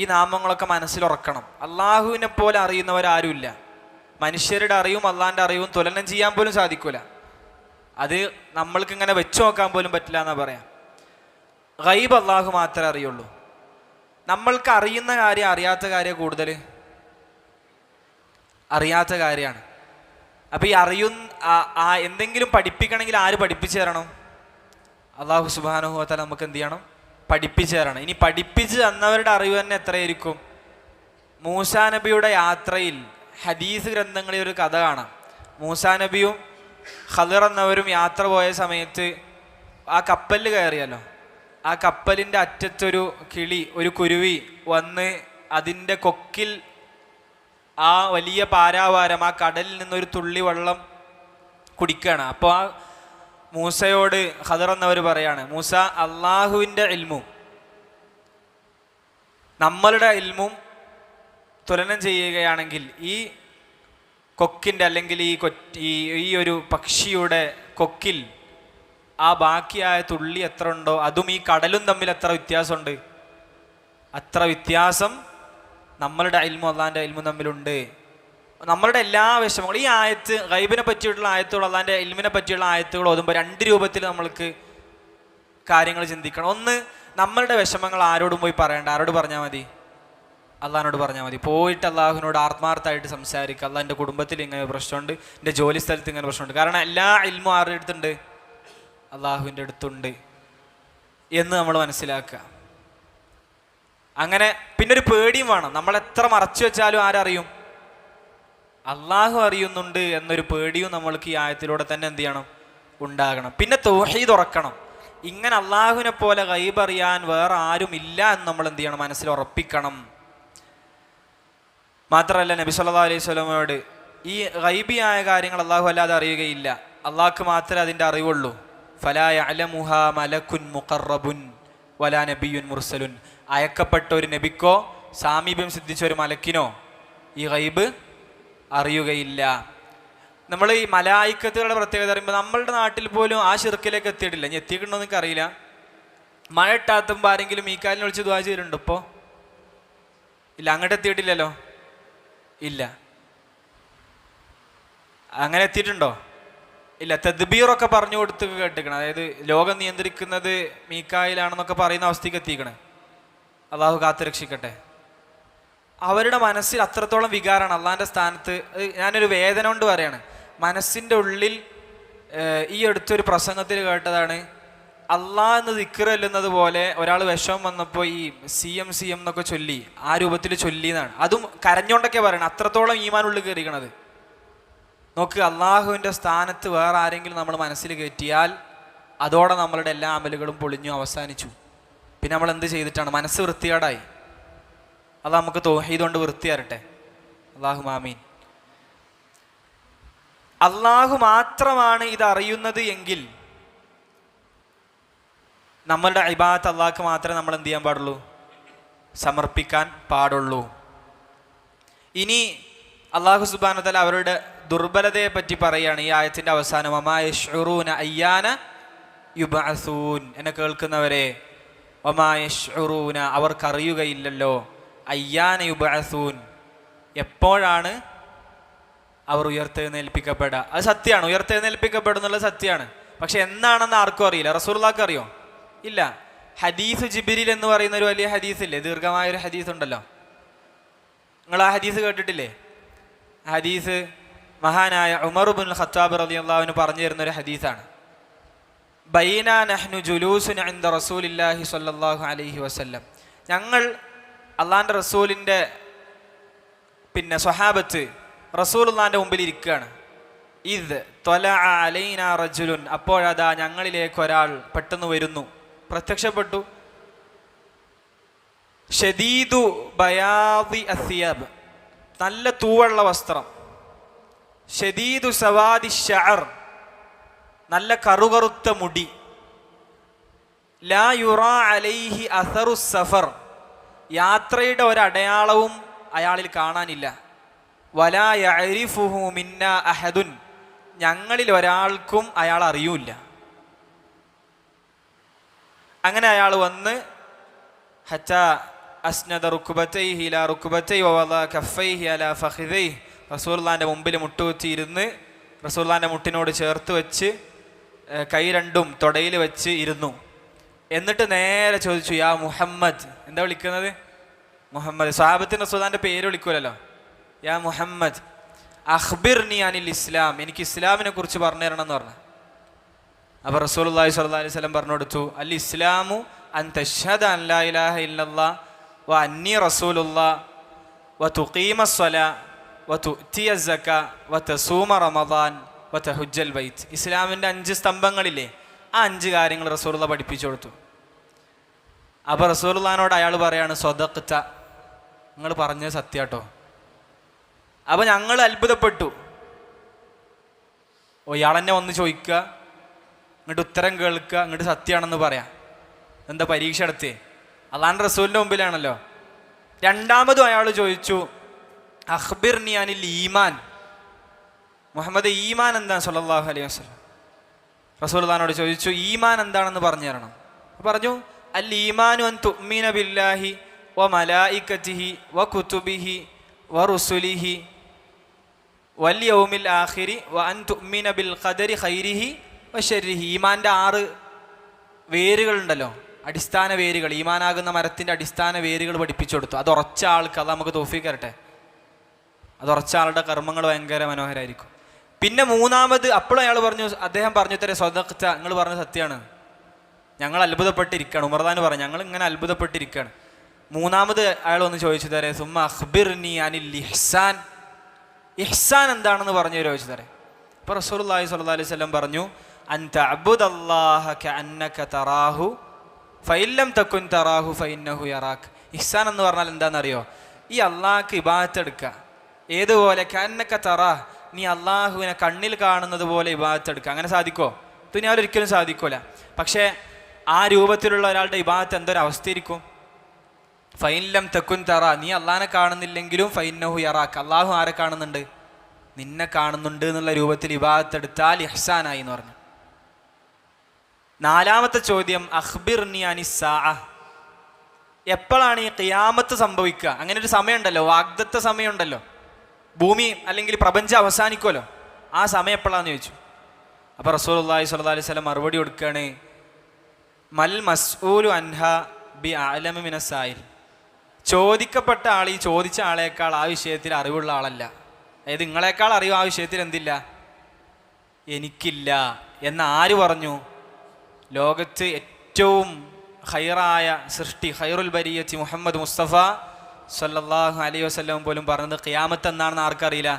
ഈ നാമങ്ങളൊക്കെ മനസ്സിലുറക്കണം. അള്ളാഹുവിനെ പോലെ അറിയുന്നവരാരുമില്ല. മനുഷ്യരുടെ അറിവും അള്ളാഹിൻ്റെ അറിവും തുലനം ചെയ്യാൻ പോലും സാധിക്കൂല. അത് നമ്മൾക്ക് ഇങ്ങനെ വെച്ചു നോക്കാൻ പോലും പറ്റില്ല എന്നാ പറയാം. ഗൈബ് അള്ളാഹു മാത്രമേ അറിയുള്ളൂ. നമ്മൾക്ക് അറിയുന്ന കാര്യം അറിയാത്ത കാര്യം കൂടുതൽ അറിയാത്ത കാര്യമാണ്. അപ്പം ഈ എന്തെങ്കിലും പഠിപ്പിക്കണമെങ്കിൽ ആര് പഠിപ്പിച്ചു തരണം? അള്ളാഹു സുബ്ഹാനഹു വ തആല നമുക്ക് എന്ത് ചെയ്യണം? പഠിപ്പിച്ചു തരണം. ഇനി പഠിപ്പിച്ച് തന്നവരുടെ അറിവ് തന്നെ എത്രയായിരിക്കും? മൂസാ നബിയുടെ യാത്രയിൽ ഹദീസ് ഗ്രന്ഥങ്ങളിൽ ഒരു കഥ കാണാം. മൂസാ നബിയും ഖദർ എന്നവരും യാത്ര പോയ സമയത്ത് ആ കപ്പലിൽ കയറിയല്ലോ. ആ കപ്പലിൻ്റെ അറ്റത്തൊരു കിളി, ഒരു കുരുവി വന്ന് അതിൻ്റെ കൊക്കിൽ ആ വലിയ പാരാവാരം, ആ കടലിൽ നിന്നൊരു തുള്ളി വെള്ളം കുടിക്കുകയാണ്. അപ്പോൾ ആ മൂസയോട് ഖദർ എന്നവർ പറയാണ്, മൂസ, അള്ളാഹുവിൻ്റെ ഇൽമും നമ്മളുടെ ഇൽമും തുലനം ചെയ്യുകയാണെങ്കിൽ ഈ കൊക്കിൻ്റെ അല്ലെങ്കിൽ ഈ ഒരു പക്ഷിയുടെ കൊക്കിൽ ആ ബാക്കിയായ തുള്ളി എത്ര ഉണ്ടോ അതും ഈ കടലും തമ്മിൽ എത്ര വ്യത്യാസമുണ്ട്? അത്ര വ്യത്യാസം നമ്മളുടെ ഇൽമും അള്ളാഹിൻ്റെ ഇൽമും തമ്മിലുണ്ട്. നമ്മളുടെ എല്ലാ വിഷമങ്ങളും ഈ ആയത്ത്, ഗൈബിനെ പറ്റിയിട്ടുള്ള ആയത്തുകൾ, അള്ളാഹിൻ്റെ ഇൽമിനെ പറ്റിയുള്ള ആയത്തുകൾ ഓതുമ്പോൾ രണ്ട് രൂപത്തിൽ നമ്മൾക്ക് കാര്യങ്ങൾ ചിന്തിക്കണം. ഒന്ന്, നമ്മളുടെ വിഷമങ്ങൾ ആരോടും പോയി പറയണ്ട. ആരോട് പറഞ്ഞാൽ മതി? അള്ളാഹിനോട് പറഞ്ഞാൽ മതി. പോയിട്ട് അള്ളാഹുവിനോട് ആത്മാർത്ഥമായിട്ട് സംസാരിക്കുക. അള്ളാഹ് എൻ്റെ കുടുംബത്തിൽ ഇങ്ങനെ പ്രശ്നമുണ്ട്, എൻ്റെ ജോലി സ്ഥലത്ത് ഇങ്ങനെ പ്രശ്നമുണ്ട്. കാരണം എല്ലാ ഇൽമും ആരുടെ അടുത്തുണ്ട്? അള്ളാഹുവിൻ്റെ അടുത്തുണ്ട് എന്ന് നമ്മൾ മനസ്സിലാക്കുക. അങ്ങനെ പിന്നെ ഒരു പേടിയും വേണം. നമ്മൾ എത്ര മറച്ചു വെച്ചാലും ആരറിയും? അള്ളാഹു അറിയുന്നുണ്ട് എന്നൊരു പേടിയും നമ്മൾക്ക് ഈ ആയത്തിലൂടെ തന്നെ എന്ത് ചെയ്യണം? ഉണ്ടാകണം. പിന്നെ തൗഹീദ് ഉറക്കണം. ഇങ്ങനെ അള്ളാഹുവിനെ പോലെ ഗൈബ് അറിയാൻ വേറെ ആരും ഇല്ല എന്ന് നമ്മൾ എന്ത് ചെയ്യണം? മനസ്സിൽ ഉറപ്പിക്കണം. മാത്രമല്ല, നബി സല്ലല്ലാഹു അലൈഹി വസല്ലമയോട് ഈ ഗൈബിയായ കാര്യങ്ങൾ അള്ളാഹു അല്ലാതെ അറിയുകയില്ല, അള്ളാഹ്ക്ക് മാത്രമേ അതിൻ്റെ അറിവുള്ളൂ. ഫലാ യഅലമുഹാ മലക്കുൻ മുഖറബുൻ വലാ നബിയുൻ മുർസലുൻ, അയക്കപ്പെട്ട ഒരു നബിക്കോ സാമീപ്യം സിദ്ധിച്ച ഒരു മലക്കിനോ ഈ ഗൈബ് അറിയുകയില്ല. നമ്മൾ ഈ മലായിക്കത്തുകളുടെ പ്രത്യേകത പറയുമ്പോൾ നമ്മളുടെ നാട്ടിൽ പോലും ആ ശിർക്കിലേക്ക് എത്തിയിട്ടില്ല. ഇനി എത്തിയിട്ടുണ്ടോ എന്ന് അറിയില്ല. മഴ ഇട്ടാത്തുമ്പോൾ ആരെങ്കിലും മീക്കാലിനെ വിളിച്ച് ദുആ ചെയ്തിട്ടുണ്ടോ? ഇപ്പോൾ ഇല്ല. അങ്ങോട്ട് എത്തിയിട്ടില്ലല്ലോ. ഇല്ല. അങ്ങനെ എത്തിയിട്ടുണ്ടോ? ഇല്ല. തദ്ബീറൊക്കെ പറഞ്ഞു കൊടുത്ത് കേട്ടിക്കണം. അതായത് ലോകം നിയന്ത്രിക്കുന്നത് മീക്കായിലാണെന്നൊക്കെ പറയുന്ന അവസ്ഥയ്ക്ക് എത്തിക്കണേ. അള്ളാഹു കാത്തുരക്ഷിക്കട്ടെ. അവരുടെ മനസ്സിൽ അത്രത്തോളം വികാരമാണ് അള്ളാഹിൻ്റെ സ്ഥാനത്ത്. ഞാനൊരു വേദന കൊണ്ട് പറയാണ്. മനസ്സിൻ്റെ ഉള്ളിൽ ഈ അടുത്തൊരു പ്രസംഗത്തിൽ കേട്ടതാണ്, അള്ളാഹ് എന്ന് ദിക്ർ ചെല്ലുന്നത് പോലെ ഒരാൾ വിഷമം വന്നപ്പോൾ ഈ സി എം എന്നൊക്കെ ചൊല്ലി, ആ രൂപത്തിൽ ചൊല്ലി എന്നാണ്. അതും കരഞ്ഞോണ്ടൊക്കെ പറയണം. അത്രത്തോളം ഈമാനുള്ളിൽ കയറിക്കണത്. നോക്ക്, അള്ളാഹുവിൻ്റെ സ്ഥാനത്ത് വേറെ ആരെങ്കിലും നമ്മൾ മനസ്സിൽ കയറ്റിയാൽ അതോടെ നമ്മളുടെ എല്ലാ അമലുകളും പൊളിഞ്ഞു അവസാനിച്ചു. പിന്നെ നമ്മൾ എന്ത് ചെയ്തിട്ടാണ്? മനസ്സ് വൃത്തികേടായി. അത് നമുക്ക് തൗഹീദ് കൊണ്ട് വൃത്തിയാരട്ടെ. അല്ലാഹു ആമീൻ. അള്ളാഹു മാത്രമാണ് ഇത് അറിയുന്നത് എങ്കിൽ നമ്മളുടെ ഇബാദത്ത് അള്ളാഹ്ക്ക് മാത്രമേ നമ്മൾ എന്ത് ചെയ്യാൻ പാടുള്ളൂ? സമർപ്പിക്കാൻ പാടുള്ളൂ. ഇനി അള്ളാഹു സുബ്ഹാനഹു വ തആല അവരുടെ ദുർബലതയെ പറ്റി പറയുകയാണ് ഈ ആയത്തിൻ്റെ അവസാനം. വമാ യശ്ഉറൂന അയ്യാന യുബ്അസൂൻ. എന്നെ കേൾക്കുന്നവരെ, വമാ യശ്ഉറൂന, അവർക്കറിയുകയില്ലല്ലോ, അയ്യാന യുബ്അസൂൻ, എപ്പോഴാണ് അവർ ഉയർത്തെഴുന്നേൽപ്പിക്കപ്പെടുക. അത് സത്യമാണ്, ഉയർത്തെഴുന്നേൽപ്പിക്കപ്പെടുന്നുള്ള സത്യമാണ്. പക്ഷെ എന്നാണെന്ന് ആർക്കും അറിയില്ല. റസൂലുള്ളാഹിക്ക് അറിയോ? ഇല്ല. ഹദീസ് ജിബ്രീൽ എന്ന് പറയുന്ന ഒരു വലിയ ഹദീസില്ലേ, ദീർഘമായൊരു ഹദീസ് ഉണ്ടല്ലോ. നിങ്ങൾ ആ ഹദീസ് കേട്ടിട്ടില്ലേ? ഹദീസ് മഹാനായ ഉമർ ഇബ്നുൽ ഖത്താബ് റളിയല്ലാഹു അൻഹു പറഞ്ഞു തരുന്നൊരു ഹദീസാണ്. ബൈന നഹ്നു ജുലൂസുൻ ഇൻദ റസൂലില്ലാഹി സ്വല്ലല്ലാഹു അലൈഹി വസല്ലം, ഞങ്ങൾ അള്ളാഹിൻ്റെ റസൂലിൻ്റെ സ്വഹാബത്ത് റസൂലുള്ളാഹിൻ്റെ മുമ്പിൽ ഇരിക്കുകയാണ്. ഇത് ത്വലഅ അലൈനാ റജുലുൻ, അപ്പോഴതാ ഞങ്ങളിലേക്ക് ഒരാൾ പെട്ടെന്ന് വരുന്നു, പ്രത്യക്ഷപ്പെട്ടു. ഷദീദു ബയാദി അസിയാബ്, നല്ല തൂവള്ള വസ്ത്രം. ഷദീദു സവാദി ശഅർ, നല്ല കറുകറുത്ത മുടി. ലാ യുറാ അലൈഹി അസറു സഫർ, യാത്രയുടെ ഒരടയാളവും അയാളിൽ കാണാനില്ല. വലാ യഅരിഫുഹു മിന്നാ അഹദുൻ, ഞങ്ങളിൽ ഒരാൾക്കും അയാൾ അറിയൂല. അങ്ങനെ അയാൾ വന്ന് ഹത്താ അസ്നദ റുക്ബതൈഹി ഇലാ റുക്ബതൈഹി വവദഅ കഫൈഹി അലാ ഫഖിദൈഹി, റസൂലുള്ളാഹിൻ്റെ മുമ്പിൽ മുട്ടുകുത്തിയിരുന്ന് റസൂലുള്ളാഹിൻ്റെ മുട്ടിനോട് ചേർത്ത് വെച്ച് കൈ രണ്ടും തൊടയിൽ വെച്ച് ഇരുന്നു. എന്നിട്ട് നേരെ ചോദിച്ചു, യാ മുഹമ്മദ്. എന്താ വിളിക്കുന്നത്? മുഹമ്മദ്. സ്വഹാബത്തിന് റസൂലുള്ളാഹിൻ്റെ പേര് വിളിക്കൂലല്ലോ. യാ മുഹമ്മദ് അഖ്ബിർനി അനിൽ ഇസ്ലാം, എനിക്ക് ഇസ്ലാമിനെ കുറിച്ച് പറഞ്ഞു തരണം എന്ന് പറഞ്ഞു. അപ്പോൾ റസൂലുള്ളാഹി സ്വല്ലല്ലാഹു അലൈഹി വസല്ലം പറഞ്ഞു കൊടുത്തു, അൽ ഇസ്ലാമു അൻ തശ്ഹദ അൻ ലാ ഇലാഹ ഇല്ലല്ലാഹ് വ അന്നി റസൂലുള്ളാഹ് വ തുഖീമസ് സ്വലാ വ തുഅ്തിയ സക്കാ വ തസൂമ റമദാൻ വ തഹുജ്ജൽ ബൈത്ത്. ഇസ്ലാമിൻ്റെ 5 സ്തംഭങ്ങളില്ലേ, ആ 5 കാര്യങ്ങൾ റസൂലുള്ളാഹ് പഠിപ്പിച്ചു കൊടുത്തു. അപ്പോൾ റസൂലുള്ളാഹിനോട് അയാൾ പറയാണ്, സ്വദഖ്ത, നിങ്ങൾ പറഞ്ഞത് സത്യാട്ടോ. അപ്പോൾ ഞങ്ങൾ അത്ഭുതപ്പെട്ടു. ഇയാളെന്നെ വന്ന് ചോദിക്കുക, ഇങ്ങോട്ട് ഉത്തരം കേൾക്കുക, ഇങ്ങോട്ട് സത്യമാണെന്ന് പറയാം. എന്താ പരീക്ഷ നടത്തിയേ? അള്ളാഹുവിൻ്റെ റസൂലിൻ്റെ മുമ്പിലാണല്ലോ. രണ്ടാമതും അയാൾ ചോദിച്ചു, അഖ്ബിർനി അനിൽ ഈമാൻ, മുഹമ്മദ് ഈമാൻ എന്താണ് സ്വല്ലല്ലാഹു അലൈഹി വസല്ലം. റസൂലുള്ളാഹിനോട് ചോദിച്ചു, ഈമാൻ എന്താണെന്ന് പറഞ്ഞു തരണം. പറഞ്ഞു, അൽ ഈമാനു അൻ തുഅ്മിന ബില്ലാഹി വ മലായികതിഹി വ കുതുബിഹി വ റുസുലിഹി വൽ യൗമിൽ ആഖിരി വ അൻ തുഅ്മിന ബിൽ ഖദരി ഖൈരിഹി വ ശർരിഹി. ഈമാൻ്റെ 6 വേരുകളുണ്ടല്ലോ, അടിസ്ഥാന വേരുകൾ. ഈമാനാകുന്ന മരത്തിൻ്റെ അടിസ്ഥാന വേരുകൾ പഠിപ്പിച്ചു കൊടുത്തു. അത് ഉറച്ച ആൾക്ക്, അത് നമുക്ക് തൗഫീഖ് തരട്ടെ, അത് ഉറച്ച ആളുടെ കർമ്മങ്ങൾ ഭയങ്കര മനോഹരമായിരിക്കും. പിന്നെ മൂന്നാമത് അപ്പോഴും അയാൾ പറഞ്ഞു, അദ്ദേഹം പറഞ്ഞു തരേ, സ്വദഖ്ത, നിങ്ങൾ പറഞ്ഞ സത്യമാണ്, ഞങ്ങൾ അത്ഭുതപ്പെട്ടിരിക്കുകയാണ്. ഉമർദാൻ പറഞ്ഞു, ഞങ്ങൾ ഇങ്ങനെ അത്ഭുതപ്പെട്ടിരിക്കുകയാണ്. മൂന്നാമത് അയാൾ ഒന്ന് ചോദിച്ചു തരേ, സുമ്മ അഖ്ബിർനി അനിൽ ഇഹ്സാൻ, ഇഹ്സാൻ എന്താണെന്ന് പറഞ്ഞു ചോദിച്ചു തരേ. അപ്പോൾ റസൂലുള്ളാഹി സ്വല്ലല്ലാഹു അലൈഹി വസല്ലം പറഞ്ഞു, അൻ തഅബ്ദുല്ലാഹ കഅന്നക തറാഹു ഫഇൻ ലം തകുൻ തറാഹു ഫഇന്നഹു യറാക്. ഇഹ്സാൻ എന്ന് പറഞ്ഞാൽ എന്താണെന്നറിയോ? ഈ അള്ളാഹ്ക്ക് ഇബാദത്ത് എടുക്കുക. ഏതുപോലെ? കഅന്നക തറാഹ്, നീ അള്ളാഹുവിനെ കണ്ണിൽ കാണുന്നത് പോലെ ഇബാദത്ത് എടുക്കുക. അങ്ങനെ സാധിക്കുമോ? ദുനിയാവിൽ ഒരിക്കലും സാധിക്കൂല. പക്ഷേ ആ രൂപത്തിലുള്ള ഒരാളുടെ ഇബാദത്ത് എന്തൊരവസ്ഥയിരിക്കും? ഫൈൻ ലം തകുൻ തറ, നീ അള്ളാഹിനെ കാണുന്നില്ലെങ്കിലും ഫൈന്നഹു യറാക്ക്, അള്ളാഹു ആരെ കാണുന്നുണ്ട്? നിന്നെ കാണുന്നുണ്ട് എന്നുള്ള രൂപത്തിൽ ഇബാദത്തെടുത്താൽ ഇഹ്സാനായി എന്ന് പറഞ്ഞു. 4ാമത്തെ ചോദ്യം അഖ്ബിർനി അനിസ്സാഅ, എപ്പോഴാണ് ഈ ഖിയാമത്ത് സംഭവിക്കുക? അങ്ങനെ ഒരു സമയമുണ്ടല്ലോ, വാഗ്ദത്ത സമയമുണ്ടല്ലോ, ഭൂമി അല്ലെങ്കിൽ പ്രപഞ്ചം അവസാനിക്കുമല്ലോ, ആ സമയം എപ്പോഴാന്ന് ചോദിച്ചു. അപ്പോൾ റസൂലുള്ളാഹി സ്വല്ലല്ലാഹി അലൈഹി വസല്ലം മറുപടി കൊടുക്കുകയാണ്, മൽ മസ്ഊലു അൻഹ ബി അഅലമ മിനസ് സായിൽ, ചോദിക്കപ്പെട്ട ആൾ ഈ ചോദിച്ച ആളേക്കാൾ ആ വിഷയത്തിൽ അറിവുള്ള ആളല്ല. അതായത് നിങ്ങളെക്കാൾ അറിവ് ആ വിഷയത്തിൽ എന്തില്ല, എനിക്കില്ല എന്ന് ആര് പറഞ്ഞു? ലോകത്ത് ഏറ്റവും ഖൈറായ സൃഷ്ടി ഖൈറുൽ ബരിയത്തി മുഹമ്മദ് മുസ്തഫ സല്ലല്ലാഹു അലൈഹി വസല്ലം പോലും പറഞ്ഞത് ഖിയാമത്ത് എന്നാണെന്ന് ആർക്കറിയില്ല?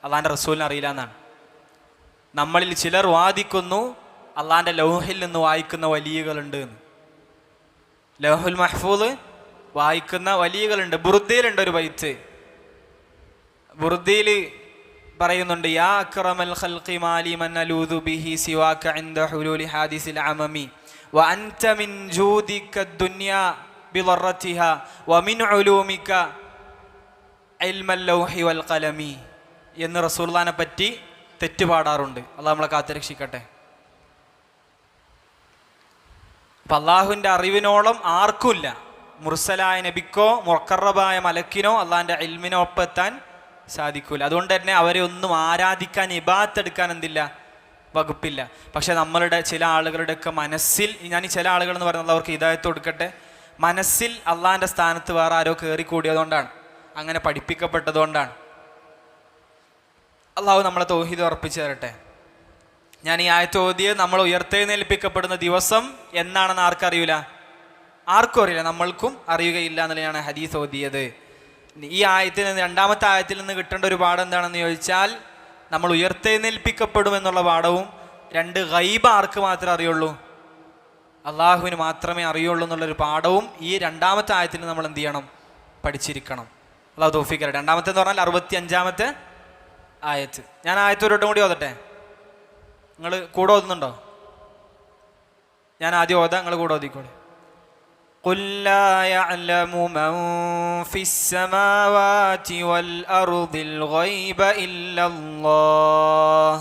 അള്ളാഹിൻ്റെ റസൂലിന് അറിയില്ല എന്നാണ്. നമ്മളിൽ ചിലർ വാദിക്കുന്നു അള്ളാഹിൻ്റെ ലൗഹിൽ നിന്ന് വായിക്കുന്ന വലിയകളുണ്ട് എന്ന്. ലൗഹുൽ മഹ്ഫൂദ് വായിക്കുന്ന വലിയകളുണ്ട്. ബുർദയിലുണ്ട് ഒരു ബൈത്ത്. ബുർദയിൽ പറയുന്നുണ്ട്, യാ അക്റമൽ ഖൽഖി മാലി മൻ അലൂദു ബിഹി സിവാക ഇൻദ ഹുലൂലി ഹാദിസിൽ അമമി വ അൻത മിൻ ജൂദിക ദുനിയാ ബിളറതിഹാ വ മിൻ ഉലൂമിക ഇൽമൽ ലൗഹി വൽ ഖലമി എന്ന് റസൂലുള്ളാഹിനെ പറ്റി തെറ്റുപാടാറുണ്ട്. അള്ളാഹു നമ്മളെ കാത്തുരക്ഷിക്കട്ടെ. അപ്പം അള്ളാഹുവിൻ്റെ അറിവിനോളം ആർക്കുമില്ല. മുർസലായ നബിക്കോ മുഖറബായ മലക്കിനോ അള്ളാഹിൻ്റെ ഇൽമിനോ ഒപ്പം എത്താൻ സാധിക്കൂല. അതുകൊണ്ട് തന്നെ അവരെ ഒന്നും ആരാധിക്കാൻ ഇബാദത്തെടുക്കാൻ എന്തില്ല, വകുപ്പില്ല. പക്ഷെ നമ്മളുടെ ചില ആളുകളുടെയൊക്കെ മനസ്സിൽ, ഞാൻ ഈ ചില ആളുകൾ എന്ന് പറയുന്നത് അവർക്ക് ഹിദായത്ത് കൊടുക്കട്ടെ, മനസ്സിൽ അള്ളാഹിൻ്റെ സ്ഥാനത്ത് വേറെ ആരോ കയറിക്കൂടിയതുകൊണ്ടാണ്, അങ്ങനെ പഠിപ്പിക്കപ്പെട്ടതുകൊണ്ടാണ്. അള്ളാഹു നമ്മളെ തൗഹീദ് ഉറപ്പിച്ചു തരട്ടെ. ഞാൻ ഈ ആയത്ത് ഓതിയത് നമ്മൾ ഉയർത്തെഴുന്നേൽപ്പിക്കപ്പെടുന്ന ദിവസം എന്നാണെന്ന് ആർക്കറിയില്ല, ആർക്കും അറിയില്ല, നമ്മൾക്കും അറിയുകയില്ല എന്നുള്ളതാണ് ഹദീസ് ഓതിയത്. ഈ ആയത്തിൽ നിന്ന്, 2ാമത്തെ ആയത്തിൽ നിന്ന് കിട്ടേണ്ട ഒരു പാഠം എന്താണെന്ന് ചോദിച്ചാൽ, നമ്മൾ ഉയർത്തെഴുന്നേൽപ്പിക്കപ്പെടുമെന്നുള്ള പാഠവും, 2 ഗൈബ് ആർക്ക് മാത്രമേ അറിയുള്ളൂ, അള്ളാഹുവിന് മാത്രമേ അറിയുള്ളൂ എന്നുള്ളൊരു പാഠവും ഈ 2ാമത്തെ ആയത്തിൽ നമ്മൾ എന്ത് ചെയ്യണം, പഠിച്ചിരിക്കണം. അള്ളാഹു തൗഫീഖ് തരട്ടെ. 2ാമത്തെ എന്ന് പറഞ്ഞാൽ 65ാമത്തെ ആയത്ത്. ഞാൻ ആയത്ത് ഒരു വട്ടം കൂടി ഓതട്ടെ, നിങ്ങൾ കൂടെ ഓതുന്നുണ്ടോ? ഞാൻ ആദ്യം ഓതാം, നിങ്ങൾ കൂടെ ഓതിക്കോളി. قل لا يعلم من في السماوات والأرض الغيب إلا الله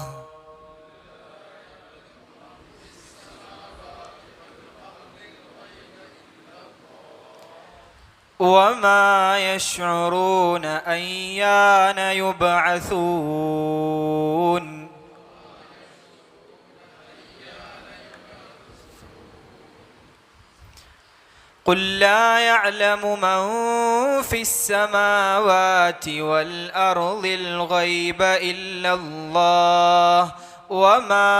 وما يشعرون أيان يبعثون قل لا يعلم من في السماوات والأرض الغيب إلا الله وما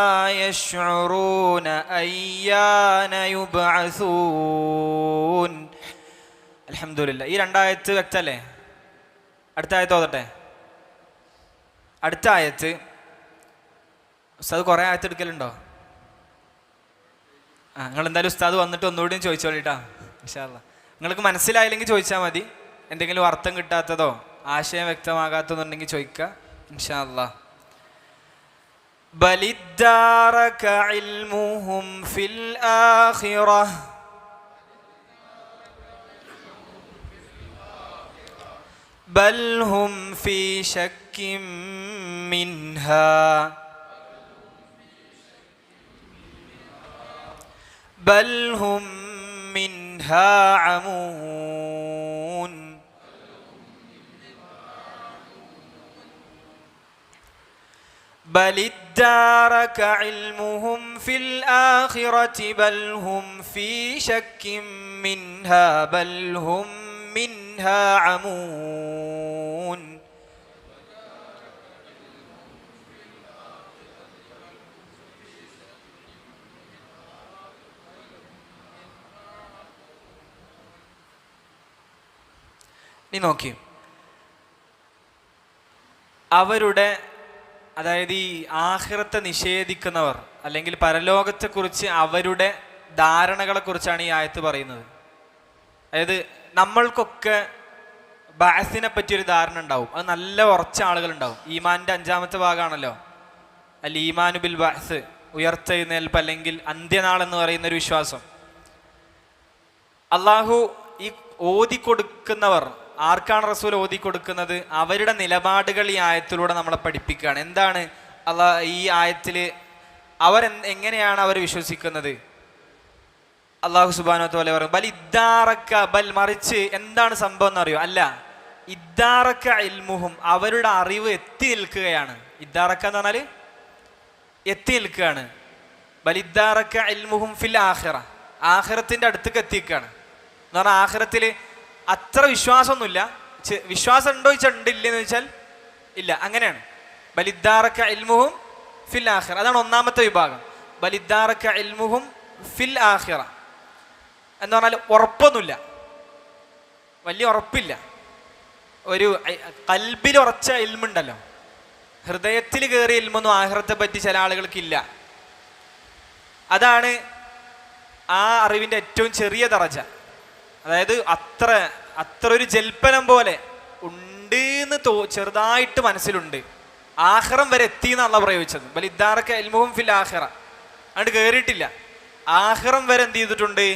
يشعرون أيان يبعثون. അൽഹംദുലില്ലാഹ്. ഈ 2 ആയത്ത് വ്യക്തമല്ലേ? അടുത്ത ആയത്ത് ഓതട്ടെ. അടുത്ത ആയത്ത് ഉസ്താദ് കുറേ ആയത്ത് എടുക്കലുണ്ടോ? നിങ്ങൾ എന്തായാലും ഉസ്താദ് വന്നിട്ട് ഒന്നുകൂടിയും ചോദിച്ചോളിട്ടാ ഇൻഷാ അല്ലാഹ്. നിങ്ങൾക്ക് മനസ്സിലായില്ലെങ്കിൽ ചോദിച്ചാൽ മതി. എന്തെങ്കിലും അർത്ഥം കിട്ടാത്തതോ ആശയം വ്യക്തമാകാത്തതുണ്ടെങ്കിൽ ചോദിക്കുക ഇൻഷാ അല്ലാഹ്. ബലിദ്ദാറക ഇൽമുഹും ഫിൽ ആഖിറഹ ബൽ ഹും ഫീ ശക്കിൻ മിൻഹാ ബൽ ഹും മിൻഹാ അമൂൻ. بل ادارك علمهم في الآخرة بل هم في شك منها بل هم منها عمون. നീ നോക്കി, അവരുടെ, അതായത് ഈ ആഖിറത്തെ നിഷേധിക്കുന്നവർ അല്ലെങ്കിൽ പരലോകത്തെക്കുറിച്ച് അവരുടെ ധാരണകളെക്കുറിച്ചാണ് ഈ ആയത്ത് പറയുന്നത്. അതായത് നമ്മൾക്കൊക്കെ ബഅസിനെ പറ്റിയൊരു ധാരണ ഉണ്ടാവും, അത് നല്ല ഉറച്ച ആളുകളുണ്ടാവും. ഈമാൻ്റെ 5ാമത്തെ ഭാഗമാണല്ലോ അൽ ഈമാനു ബിൽ ബഅസ്, ഉയർത്തെഴുന്നേൽപ്പ് അല്ലെങ്കിൽ അന്ത്യനാൾ എന്ന് പറയുന്ന ഒരു വിശ്വാസം. അള്ളാഹു ഈ ഓതിക്കൊടുക്കുന്നവർ, ആർക്കാണ് റസൂൽ ഓതി കൊടുക്കുന്നത്? അവരുടെ നിലപാടുകൾ ഈ ആയത്തിലൂടെ നമ്മളെ പഠിപ്പിക്കുകയാണ്. എന്താണ് ഈ ആയത്തിൽ എങ്ങനെയാണ് അവർ വിശ്വസിക്കുന്നത്? അള്ളാഹു സുബ്ഹാനഹു വ തആല പറയും ബൽ ഇദ്ദാറക, ബൽ മറിച്ച് എന്താണ് സംഭവം എന്നറിയോ? അല്ല, ഇദ്ദാറക ഇൽമുഹും, അവരുടെ അറിവ് എത്തി നിൽക്കുകയാണ്. ഇദ്ദാറക എന്ന് പറഞ്ഞാൽ എത്തി നിൽക്കുകയാണ്. ബൽ ഇദ്ദാറക ഇൽമുഹും ഫിൽ ആഖിറ, ആഖിറത്തിന്റെ അടുത്തേക്ക് എത്തിക്കുകയാണ് എന്ന് പറഞ്ഞാൽ ആഖിറത്തിൽ അത്ര വിശ്വാസമൊന്നുമില്ല. വിശ്വാസം ഉണ്ടോ ചോദിച്ചാൽ ഉണ്ട്, ഇല്ലെന്ന് ചോദിച്ചാൽ ഇല്ല. അങ്ങനെയാണ്. ബൽ ഇദ്ദാറക ഇൽമുഹും ഫിൽ ആഖിറ, അതാണ് ഒന്നാമത്തെ വിഭാഗം. ബൽ ഇദ്ദാറക ഇൽമുഹും ഫിൽ ആഖിറ എന്ന് പറഞ്ഞാൽ ഉറപ്പൊന്നുമില്ല, വലിയ ഉറപ്പില്ല. ഒരു കൽബിൽ ഉറച്ച ഇൽമുണ്ടല്ലോ, ഹൃദയത്തിൽ കയറിയ ഇൽമൊന്നും ആഖിറത്തെ പറ്റി ചില ആളുകൾക്കില്ല. അതാണ് ആ അറിവിൻ്റെ ഏറ്റവും ചെറിയ ദറജ. അതായത് അത്ര ഒരു ജൽപ്പനം പോലെ ഉണ്ട് എന്ന് ചെറുതായിട്ട് മനസ്സിലുണ്ട്. ആഖിറം വരെ എത്തി എന്നാണ് പ്രയോഗിച്ചത്. ബൽ ഇദ്ദാറക ഇൽമുഹും ഫിൽ ആഖിറ, അങ്ങോട്ട് കയറിയിട്ടില്ല. ആഖിറം വരെ എന്ത് ചെയ്തിട്ടുണ്ട്?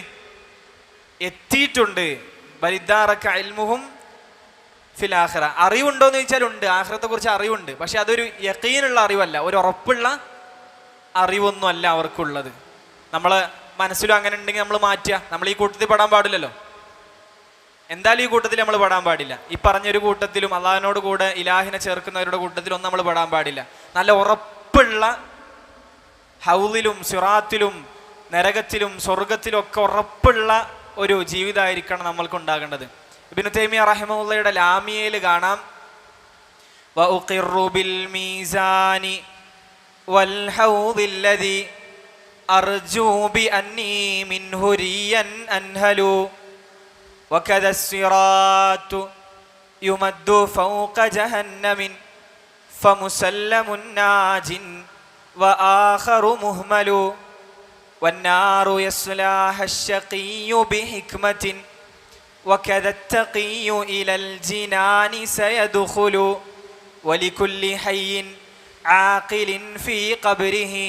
എത്തിയിട്ടുണ്ട്. ബൽ ഇദ്ദാറക ഇൽമുഹും ഫിൽ ആഖിറ. അറിവുണ്ടോ എന്ന് ചോദിച്ചാൽ ഉണ്ട്, ആഖിറത്തെ കുറിച്ച് അറിവുണ്ട്. പക്ഷെ അതൊരു യഖീനുള്ള അറിവല്ല, ഒരു ഉറപ്പുള്ള അറിവൊന്നും അല്ല അവർക്കുള്ളത്. നമ്മളെ മനസ്സിലും അങ്ങനെ ഉണ്ടെങ്കിൽ നമ്മൾ മാറ്റുക. നമ്മൾ ഈ കൂട്ടത്തിൽ പെടാൻ പാടില്ലല്ലോ. എന്തായാലും ഈ കൂട്ടത്തിൽ നമ്മൾ പെടാൻ പാടില്ല. ഈ പറഞ്ഞൊരു കൂട്ടത്തിലും അള്ളാഹിനോട് കൂടെ ഇലാഹിനെ ചേർക്കുന്നവരുടെ കൂട്ടത്തിലൊന്നും നമ്മൾ പെടാൻ പാടില്ല. നല്ല ഉറപ്പുള്ള ഹൗദിലും സിറാത്തിലും നരകത്തിലും സ്വർഗത്തിലും ഒക്കെ ഉറപ്പുള്ള ഒരു ജീവിതമായിരിക്കണം നമ്മൾക്ക് ഉണ്ടാകേണ്ടത്. ഇബ്നു തൈമിയ്യ റഹിമഹുള്ളയുടെ ലാമിയയിൽ കാണാം, വഉഖിറു ബിൽ മീസാനി വൽ ഹൗദില്ലദി അർജു ബി അന്നി മിൻഹു റിയൻ അൻഹലു വകദ സിറാത്തു യുമദ്ദു ഫൗക ജഹന്നമിൻ ഫമുസല്ലമുൻ നാജിൻ വആഖറു മുഹ്മലു വന്നാറു യസ്ലാഹ അശ്ശഖിയ്യു ബിഹിക്മത്തിൻ വകദ അത്തഖിയ്യു ഇലൽ ജിനാനി സയദ്ഖുലു വലികുല്ലി ഹയ്യിൻ ആഖിലിൻ ഫീ ഖബ്രിഹി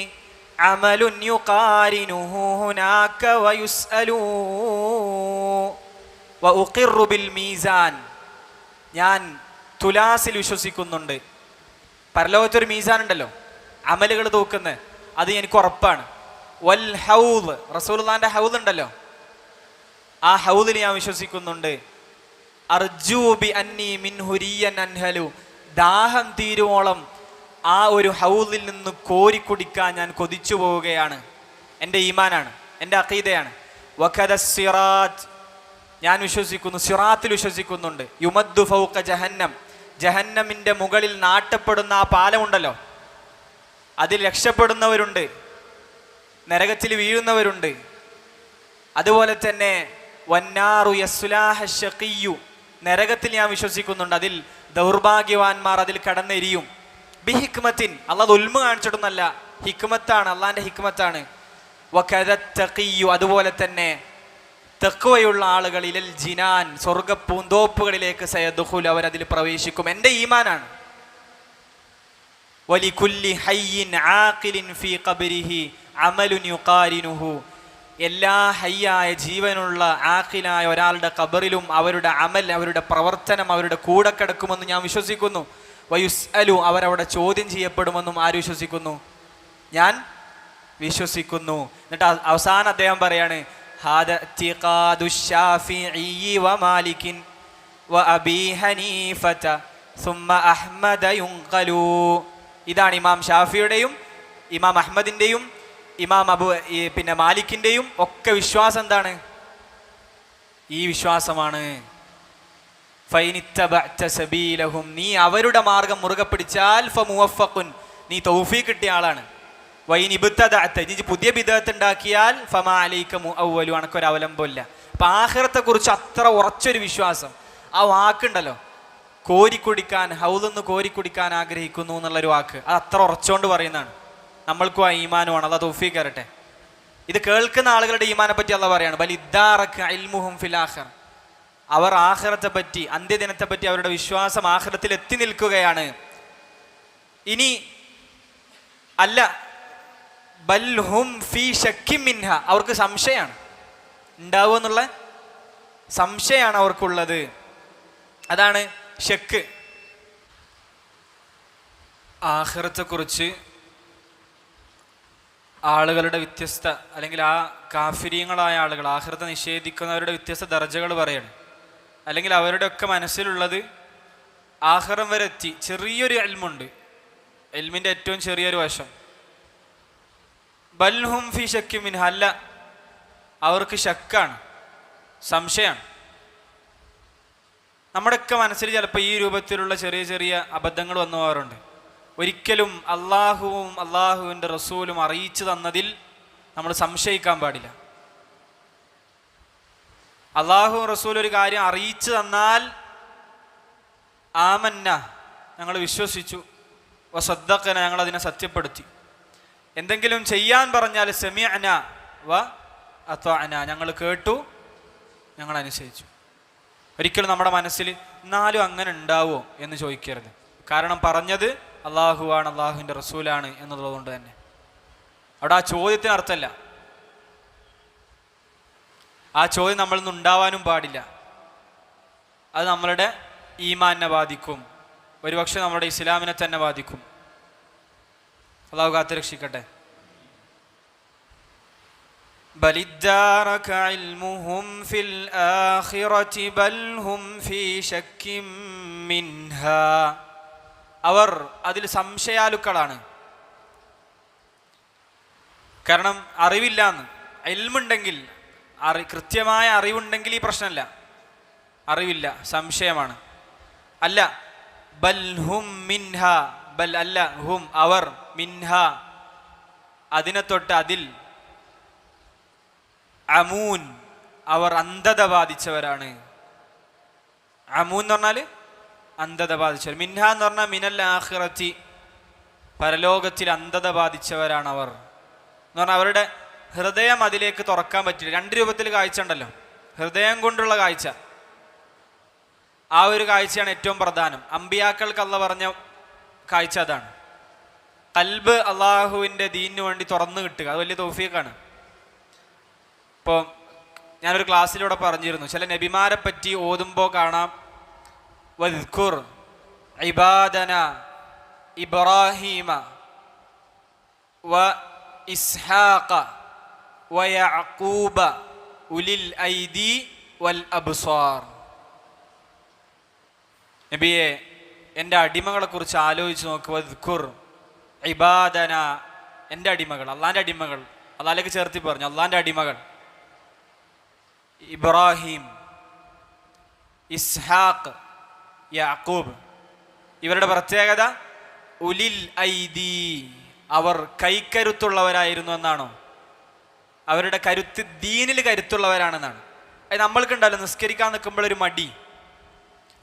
അമലുൻ യുഖാരിനുഹു ഹുനാക വയുസ്അലു വഉഖിറു ബിൽ മീസാൻ, ഞാൻ തുലാസിൽ വിശ്വസിക്കുന്നുണ്ട്. പരലോകത്തൊരു മീസാൻ ഉണ്ടല്ലോ, അമലുകൾ തൂക്കുന്നത്, അത് എനിക്ക് ഉറപ്പാണ്. വൽ ഹൗദ്, റസൂലുള്ളാഹിന്റെ ഹൗദ് ഉണ്ടല്ലോ, ആ ഹൗദിൽ ഞാൻ വിശ്വസിക്കുന്നുണ്ട്. അർജു ബി അന്നി മിൻഹു റിയൻ അൻഹലു, ദാഹം തീരുവോളം ആ ഒരു ഹൗദിൽ നിന്ന് കോരിക്കുടിക്കാൻ ഞാൻ കൊതിച്ചു പോവുകയാണ്. എൻ്റെ ഈമാനാണ്, എൻ്റെ അഖീദയാണ്. വകദ സിറാത്ത്, ഞാൻ വിശ്വസിക്കുന്നു, സിറാത്തിൽ വിശ്വസിക്കുന്നുണ്ട്. യുമദ്ദു ഫൗക ജഹന്നം, ജഹന്നമിൻ്റെ മുകളിൽ നാട്ടപ്പെടുന്ന ആ പാലമുണ്ടല്ലോ, അതിൽ രക്ഷപ്പെടുന്നവരുണ്ട്, നരകത്തിൽ വീഴുന്നവരുണ്ട്. അതുപോലെ തന്നെ വന്നാറു യസ്ലാഹ അശ്ശഖിയ്യു, നരകത്തിൽ ഞാൻ വിശ്വസിക്കുന്നുണ്ട്, അതിൽ ദൗർഭാഗ്യവാന്മാർ അതിൽ കടന്നെരിയും. ബിഹിക്മത്തിൻ, അല്ലാഹ് ഉൽമ കാണിച്ചിട്ടൊന്നല്ല, ഹിക്മത്താണ്, അള്ളാഹിന്റെ ഹിക്മത്താണ്. വകദ അത്തഖിയ്യു, അതുപോലെ തന്നെ തഖ്വയുള്ള ആളുകൾ ഇലൽ ജിനാൻ, സ്വർഗ്ഗപ്പൂന്തോപ്പുകളിലേക്ക് സയദ്ഖുൽ, അവരതിൽ പ്രവേശിക്കും. എൻ്റെ ഈമാനാണ്. വലികുല്ലി ഹയ്യിൻ ആഖിലിൻ ഫീ ഖബ്രിഹി അമലുൻ യുഖാരിനുഹു, എല്ലാ ഹയ്യായ ജീവനുള്ള ആഖിലായ ഒരാളുടെ ഖബറിലും അവരുടെ അമൽ, അവരുടെ പ്രവർത്തനം അവരുടെ കൂടെ കിടക്കുമെന്ന് ഞാൻ വിശ്വസിക്കുന്നു. വയുസ്അലു, അവരവിടെ ചോദ്യം ചെയ്യപ്പെടുമെന്നും ആര് വിശ്വസിക്കുന്നു? ഞാൻ വിശ്വസിക്കുന്നു. എന്നിട്ട് അവസാനം അദ്ദേഹം പറയാണ്, ഹാദ ഇഅ്തിഖാദു ശാഫിഈ വമാലികിൻ വഅബീ ഹനീഫത സുമ്മ അഹ്മദ യുൻഖലു, ഇതാണ് ഇമാം ഷാഫിയുടെയും ഇമാം അഹ്മദിൻ്റെയും ഇമാം പിന്നെ മാലിക്കിൻ്റെയും ഒക്കെ വിശ്വാസം. എന്താണ് ഈ വിശ്വാസമാണ്? ഫൈനിത്തബഅത സബീലഹും, നീ അവരുടെ മാർഗം മുറുകെ പിടിച്ചാൽ ഫമുവഫഖുൻ, നീ തൗഫീഖ് കിട്ടിയ ആളാണ്. വൈനിബ്തദഅത, നീ പുതിയ ബിദ്അത്ത് ഉണ്ടാക്കിയാൽ ഫമാ അലൈക മുഅവ്വലു, അനക്കൊരു അവലംബമില്ല. അപ്പം ആഖിറത്തെ കുറിച്ച് അത്ര ഉറച്ചൊരു വിശ്വാസം. ആ വാക്കുണ്ടല്ലോ, കോരിക്കുടിക്കാൻ, ഹൗദെന്ന് കോരിക്കുടിക്കാൻ ആഗ്രഹിക്കുന്നു എന്നുള്ളൊരു വാക്ക്, അത് അത്ര ഉറച്ചുകൊണ്ട് പറയുന്നതാണ്. നമ്മൾക്കും ആ ഈമാനുമാണ്. അല്ലാഹ് തൗഫീഖ് തരട്ടെ. ഇത് കേൾക്കുന്ന ആളുകളുടെ ഈമാനെ പറ്റി അല്ലാഹ് പറയാണ്, ബൽ ഇദ്ദാറക ഇൽമുഹും ഫിൽ ആഖിറ, അവർ ആഖിറത്തെ പറ്റി, അന്ത്യദിനത്തെ പറ്റി അവരുടെ വിശ്വാസം ആഖിറത്തിൽ എത്തി നിൽക്കുകയാണ്. ഇനി അല്ല, ബൽ ഹും ഫീ ശക്കിൻ മിൻഹ, അവർക്ക് സംശയമാണ്, ഉണ്ടാവുക എന്നുള്ള സംശയമാണ് അവർക്കുള്ളത്. അതാണ് ഷക്ക്. ആഖിറത്തെക്കുറിച്ച് ആളുകളുടെ വ്യത്യസ്ത, അല്ലെങ്കിൽ ആ കാഫിരീങ്ങളായ ആളുകൾ, ആഖിറത്തെ നിഷേധിക്കുന്നവരുടെ വ്യത്യസ്ത ദർജകൾ പറയാണ്. അല്ലെങ്കിൽ അവരുടെയൊക്കെ മനസ്സിലുള്ളത് ആഖിറം വരെ എത്തി ചെറിയൊരു ഇൽമുണ്ട്, ഇൽമിൻ്റെ ഏറ്റവും ചെറിയൊരു വശം. ബൽഹും ഫി ഷക്കി മിൻഹ, അല്ല, അവർക്ക് ഷക്കാണ്, സംശയമാണ്. നമ്മുടെയൊക്കെ മനസ്സിൽ ചിലപ്പോൾ ഈ രൂപത്തിലുള്ള ചെറിയ ചെറിയ അബദ്ധങ്ങൾ വന്നു പോകാറുണ്ട്. ഒരിക്കലും അള്ളാഹുവും അള്ളാഹുവിൻ്റെ റസൂലും അറിയിച്ചു തന്നതിൽ നമ്മൾ സംശയിക്കാൻ പാടില്ല. അള്ളാഹു റസൂൽ ഒരു കാര്യം അറിയിച്ചു തന്നാൽ ആമന്ന, ഞങ്ങൾ വിശ്വസിച്ചു, വസദ്ദഖന, ഞങ്ങൾ അതിനെ സത്യപ്പെടുത്തി. എന്തെങ്കിലും ചെയ്യാൻ പറഞ്ഞാൽ സമിഅന വ അത്വഅന, ഞങ്ങൾ കേട്ടു, ഞങ്ങൾ അനുസരിച്ചു. ഒരിക്കലും നമ്മുടെ മനസ്സിൽ എന്നാലും അങ്ങനെ ഉണ്ടാവുമോ എന്ന് ചോദിക്കരുത്. കാരണം പറഞ്ഞത് അള്ളാഹുവാണ്, അള്ളാഹുവിൻ്റെ റസൂലാണ് എന്നുള്ളതുകൊണ്ട് തന്നെ അവിടെ ആ ചോദ്യത്തിന് അർത്ഥമല്ല. ആ ചോദ്യം നമ്മളിൽ നിന്ന് ഉണ്ടാവാനും പാടില്ല. അത് നമ്മളുടെ ഈമാനെ ബാധിക്കും, ഒരുപക്ഷെ നമ്മുടെ ഇസ്ലാമിനെ തന്നെ ബാധിക്കും. അള്ളാഹു കാത്തുരക്ഷിക്കട്ടെ. ബലിദ്ദാറക ഇൽമുഹും ഫിൽ ആഖിറതി ബൽഹും ഫീ ശക്കിൻ മിൻഹാ, അവർ അതിൽ സംശയാലുക്കളാണ്. കാരണം അറിവില്ലാന്ന്, ഇൽമുണ്ടെങ്കിൽ, കൃത്യമായ അറിവുണ്ടെങ്കിൽ ഈ പ്രശ്നമല്ല. അറിവില്ല, സംശയമാണ്. അല്ല, ബൽ ഹും മിൻഹ, ബൽ അല്ല, ഹും അവർ, മിൻഹ അതിനെ തൊട്ട്, അതിൽ, അമൂൻ അവർ അന്ധത ബാധിച്ചവരാണ്. അമൂൻ എന്ന് പറഞ്ഞാൽ അന്ധത ബാധിച്ചവർ. മിൻഹ എന്ന് പറഞ്ഞാൽ മിനൽ ആഖിറത്തി, പരലോകത്തിൽ അന്ധത ബാധിച്ചവരാണ് അവർ എന്ന് പറഞ്ഞാൽ അവരുടെ ഹൃദയം അതിലേക്ക് തുറക്കാൻ പറ്റില്ല. രണ്ട് രൂപത്തിൽ കാഴ്ച ഉണ്ടല്ലോ, ഹൃദയം കൊണ്ടുള്ള കാഴ്ച, ആ ഒരു കാഴ്ചയാണ് ഏറ്റവും പ്രധാനം. അമ്പിയാക്കൾക്ക് അള്ളാഹ് പറഞ്ഞ കാഴ്ച അതാണ്. ഖൽബ് അള്ളാഹുവിൻ്റെ ദീനിന് വേണ്ടി തുറന്നു കിട്ടുക, അത് വലിയ തൗഫീഖാണ്. ഇപ്പോൾ ഞാനൊരു ക്ലാസ്സിലൂടെ പറഞ്ഞിരുന്നു, ചില നബിമാരെ പറ്റി ഓതുമ്പോൾ കാണാം, വദ്കുർ ഇബാദന ഇബ്രാഹീമ വ ഇസ്ഹാഖ വ യഅഖൂബ ഉലിൽ ഐദി വൽ അബ്സാർ. നബിയെ, എൻ്റെ അടിമകളെ കുറിച്ച് ആലോചിച്ച് നോക്കുക. വദ്കുർ ഇബാദന, എൻ്റെ അടിമകൾ, അള്ളാൻ്റെ അടിമകൾ, അള്ളാഹിലേക്ക് ചേർത്തി പറഞ്ഞു, അള്ളാൻ്റെ അടിമകൾ. ഇബ്രാഹിം, ഇസ്ഹാഖ്, യാക്കൂബ്, ഇവരുടെ പ്രത്യേകത ഉലിൽ ഐദി, അവർ കൈക്കരുത്തുള്ളവരായിരുന്നു എന്നാണോ? അവരുടെ കരുത്ത് ദീനിൽ കരുത്തുള്ളവരാണെന്നാണ്. അത് നമ്മൾക്കുണ്ടല്ലോ, നിസ്കരിക്കാൻ നിൽക്കുമ്പോൾ ഒരു മടി,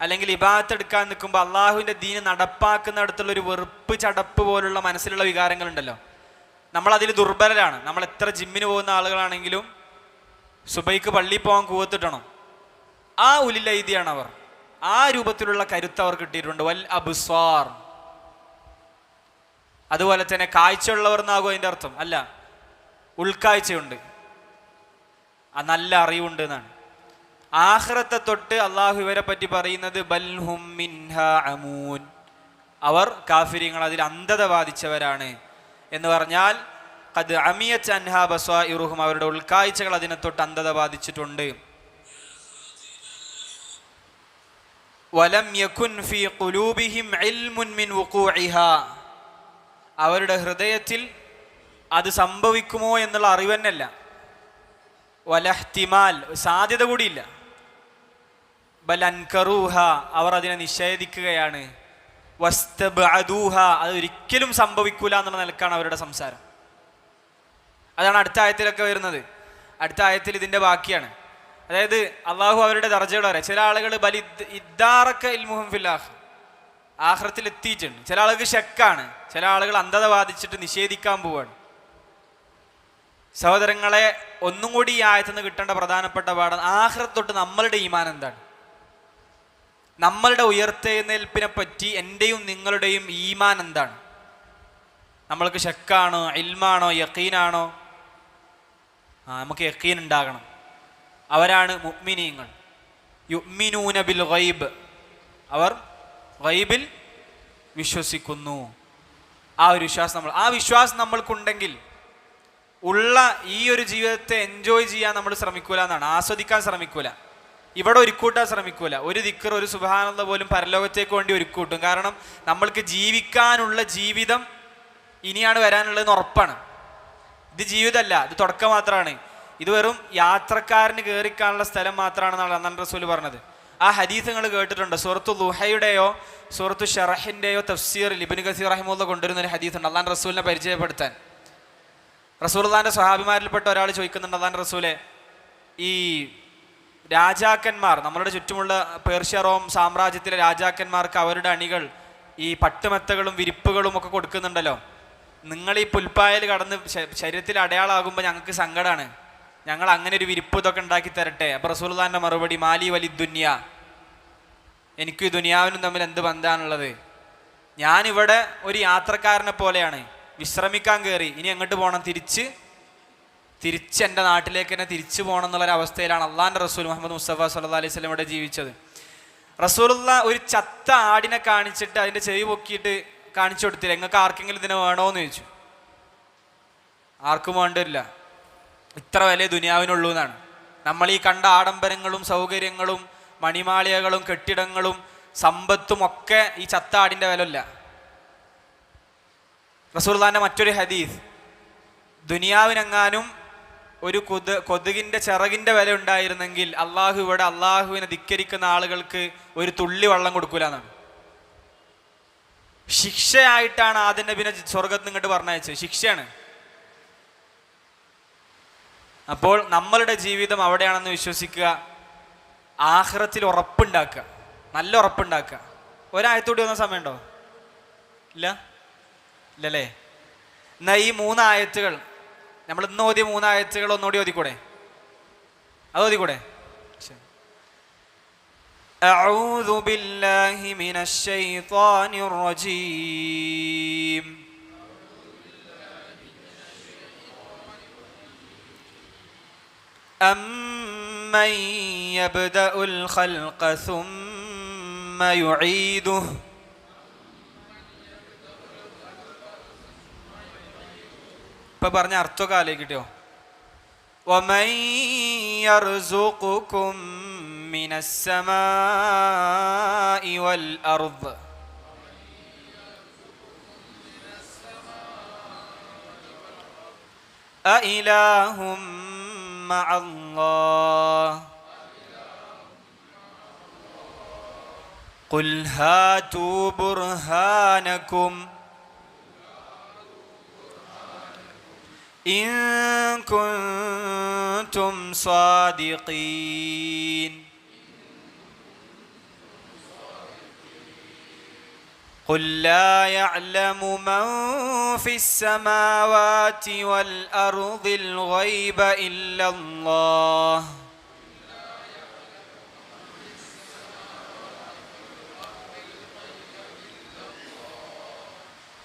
അല്ലെങ്കിൽ ഇബാദത്ത് എടുക്കാൻ നിൽക്കുമ്പോൾ അള്ളാഹുവിൻ്റെ ദീന് നടപ്പാക്കുന്നിടത്തുള്ളൊരു വെറുപ്പ്, ചടപ്പ് പോലുള്ള മനസ്സിലുള്ള വികാരങ്ങളുണ്ടല്ലോ. നമ്മളതിൽ ദുർബലരാണ്. നമ്മൾ എത്ര ജിമ്മിന് പോകുന്ന ആളുകളാണെങ്കിലും സുബൈക്ക് പള്ളിയിൽ പോകാൻ കൂവത്തിട്ടണം. ആ ഉലിൽ ഐദിയാണ് അവർ. ആ രൂപത്തിലുള്ള കരുത്ത് അവർ കിട്ടിയിട്ടുണ്ട്. വൽ അബ്സാർ, അതുപോലെ തന്നെ കാഴ്ചയുള്ളവർ എന്നാകും അതിൻ്റെ അർത്ഥം. അല്ല, ഉൾക്കാഴ്ചയുണ്ട്, നല്ല അറിവുണ്ട് എന്നാണ്. ആഖിറത്തെ തൊട്ട് അള്ളാഹു ഇവരെ പറ്റി പറയുന്നത് ബൽഹും മിൻഹ അമൂൻ, അവർ കാഫിരിങ്ങൾ അതിൽ അന്ധത ബാധിച്ചവരാണ് എന്ന് പറഞ്ഞാൽ ഖദ് അമിയത് അൻഹാ ബസ്വാഇറുഹും, അവരുടെ ഉൾക്കാഴ്ചകൾ അതിനെ തൊട്ട് അന്ധത ബാധിച്ചിട്ടുണ്ട്. വലം യകുൻ ഫീ ഖുലൂബിഹിം ഇൽമുൻ മിൻ വുഖൂഇഹാ, അവരുടെ ഹൃദയത്തിൽ അത് സംഭവിക്കുമോ എന്നുള്ള അറിവ് തന്നെയല്ല. വലഹ്തിമാൽ, സാധ്യത കൂടിയില്ല. ബൽ അൻകറൂഹ, അവർ അതിനെ നിഷേധിക്കുകയാണ്. വസ്തബഅദൂഹ, അത് ഒരിക്കലും സംഭവിക്കൂല എന്നുള്ള നിലക്കാണ് അവരുടെ സംസാരം. അതാണ് അടുത്ത ആയത്തിലൊക്കെ വരുന്നത്. അടുത്ത ആയത്തിൽ ഇതിൻ്റെ ബാക്കിയാണ്. അതായത് അള്ളാഹു അവരുടെ ദർജകൾ പറയാം. ചില ആളുകൾ ബലി ഇദ്ദാറക ഇൽമുഹും ഫിൽ ആഖിറ, ആഖിറത്തിൽ എത്തിയിട്ടുണ്ട്. ചില ആളുകൾക്ക് ഷക്കാണ്, ചില ആളുകൾ അന്ധത ബാധിച്ചിട്ട് നിഷേധിക്കാൻ പോവാണ്. സഹോദരങ്ങളെ, ഒന്നും കൂടി ഈ ആയത്തിൽ നിന്ന് കിട്ടേണ്ട പ്രധാനപ്പെട്ട പാഠം, ആഖിറത്ത് തൊട്ട് നമ്മളുടെ ഈമാൻ എന്താണ്? നമ്മളുടെ ഉയർത്തെഴുന്നേൽപ്പിനെ പറ്റി എൻ്റെയും നിങ്ങളുടെയും ഈമാൻ എന്താണ്? നമ്മൾക്ക് ഷക്കാണോ, ഇൽമാണോ, യഖീനാണോ? നമുക്ക് യഖീൻ ഉണ്ടാകണം. അവരാണ് മുഅ്മിനീങ്ങൾ. യുഅ്മിനൂന ബിൽ ഗൈബ്, അവർ ഗൈബിൽ വിശ്വസിക്കുന്നു. ആ ഒരു വിശ്വാസം നമ്മൾക്കുണ്ടെങ്കിൽ ഉള്ള ഈ ഒരു ജീവിതത്തെ എൻജോയ് ചെയ്യാൻ നമ്മൾ ശ്രമിക്കൂല എന്നാണ്. ആസ്വദിക്കാൻ ശ്രമിക്കൂല, ഇവിടെ ഒരുക്കൂട്ടാൻ ശ്രമിക്കൂല. ഒരു ദിക്ർ, ഒരു സുബ്ഹാനല്ലാഹ് പോലും പരലോകത്തേക്ക് വേണ്ടി ഒരുക്കൂട്ടും. കാരണം നമ്മൾക്ക് ജീവിക്കാനുള്ള ജീവിതം ഇനിയാണ് വരാനുള്ളതെന്ന് ഉറപ്പാണ്. ഇത് ജീവിതമല്ല, ഇത് തുടക്കം മാത്രമാണ്. ഇത് വെറും യാത്രക്കാരന് കയറിക്കാനുള്ള സ്ഥലം മാത്രമാണെന്നാണ് അല്ലാഹുവിൻ്റെ റസൂൽ പറഞ്ഞത്. ആ ഹദീസ് നിങ്ങൾ കേട്ടിട്ടുണ്ട്. സൂറത്തു ദുഹയുടെയോ സൂറത്തു ഷറഹിൻ്റെയോ തഫ്സീറിൽ ഇബ്നു കസീർ റഹിമഹുല്ലാഹ് കൊണ്ടുവരുന്ന ഒരു ഹദീസ് ഉണ്ട്. അല്ലാഹുവിൻ്റെ റസൂലിനെ പരിചയപ്പെടുത്താൻ റസൂലുള്ളാഹിന്റെ സ്വഹാബിമാരിൽപ്പെട്ട ഒരാൾ ചോദിക്കുന്നുണ്ട്, അല്ലാഹുവിൻ്റെ റസൂലെ, ഈ രാജാക്കന്മാർ, നമ്മളുടെ ചുറ്റുമുള്ള പേർഷ്യ റോം സാമ്രാജ്യത്തിലെ രാജാക്കന്മാർക്ക് അവരുടെ അണികൾ ഈ പട്ടുമെത്തകളും വിരിപ്പുകളും ഒക്കെ കൊടുക്കുന്നുണ്ടല്ലോ, നിങ്ങൾ ഈ പുൽപ്പായൽ കടന്ന് ശരീരത്തിൽ അടയാളാകുമ്പോൾ ഞങ്ങൾക്ക് സങ്കടമാണ്, ഞങ്ങൾ അങ്ങനെ ഒരു വിരിപ്പ് ഇതൊക്കെ ഉണ്ടാക്കി തരട്ടെ. അപ്പോൾ റസൂലുള്ളാഹിന്റെ മറുപടി, മാലി വലി ദുനിയ, എനിക്ക് ഈ ദുനിയാവിനും തമ്മിൽ എന്ത് ബന്ധമാണുള്ളത്? ഞാനിവിടെ ഒരു യാത്രക്കാരനെ പോലെയാണ്, വിശ്രമിക്കാൻ കയറി, ഇനി എങ്ങോട്ട് പോകണം? തിരിച്ച് എൻ്റെ നാട്ടിലേക്ക് തന്നെ തിരിച്ചു പോകണം എന്നുള്ളൊരവസ്ഥയിലാണ് അള്ളാഹിൻ്റെ റസൂൽ മുഹമ്മദ് മുസ്തഫ സല്ലല്ലാഹു അലൈഹി വസല്ലം ഇവിടെ ജീവിച്ചത്. റസൂലുള്ളാഹ് ഒരു ചത്ത ആടിനെ കാണിച്ചിട്ട് അതിൻ്റെ ചെവി പൊക്കിയിട്ട് കാണിച്ചു കൊടുത്തില്ല, നിങ്ങൾക്ക് ആർക്കെങ്കിലും ഇതിനെ വേണോന്ന് ചോദിച്ചു. ആർക്കും വേണ്ടില്ല, ഇത്ര വില ദുനിയാവിനുള്ളൂ എന്നാണ്. നമ്മൾ ഈ കണ്ട ആഡംബരങ്ങളും സൗകര്യങ്ങളും മണിമാളികകളും കെട്ടിടങ്ങളും സമ്പത്തും ഒക്കെ ഈ ചത്ത ആടിൻ്റെ വില ഇല്ല. റസൂലുള്ളാഹിന്റെ മറ്റൊരു ഹദീസ്, ദുനിയാവിനെങ്ങാനും ഒരു കൊതുകിൻ്റെ ചിറകിൻ്റെ വില ഉണ്ടായിരുന്നെങ്കിൽ അള്ളാഹു ഇവിടെ അള്ളാഹുവിനെ ധിക്കരിക്കുന്ന ആളുകൾക്ക് ഒരു തുള്ളി വെള്ളം കൊടുക്കൂല എന്നാണ്. ശിക്ഷയായിട്ടാണ് ആദ്യ നബിനെ സ്വർഗത്ത് ഇങ്ങോട്ട് പറഞ്ഞയച്ചത്, ശിക്ഷയാണ്. അപ്പോൾ നമ്മളുടെ ജീവിതം അവിടെയാണെന്ന് വിശ്വസിക്കുക, ആഖിറത്തിൽ ഉറപ്പുണ്ടാക്കുക, നല്ല ഉറപ്പുണ്ടാക്കുക. ഒരായത്തോടി വന്ന സമയമുണ്ടോ? ഇല്ലല്ലേ? എന്നാ ഈ 3 ആയത്തുകൾ, നമ്മൾ ഇന്ന് ഓതിയ 3 ആയത്തുകൾ ഒന്നുകൂടി ഓതിക്കൂടെ? അത് ഓതിക്കൂടെ? അഊദു ബില്ലാഹി മിനശ് ശൈത്വാനിർ റജീം. അമ്മൻ യബ്ദഉൽ ഖൽഖ സുമ്മ യുഈദുഹു. ഇപ്പൊ പറഞ്ഞ അർത്ഥമൊക്കെ ആലോചിക്കട്ടോ. വമൻ യർസുഖുകും മിനസ് സമാഇ വൽ അർദ്. അഇലാഹും മഅല്ലാഹ്. ഖുൽ ഹാതു ബുർഹാനകും ഇൻ കുൻതും സാദിഖീൻ. ഖുൽ ലാ യഅലമു മൻ ഫിസ് സമാവാതി വൽ അർദിൽ ഗൈബ ഇല്ലല്ലാഹ്.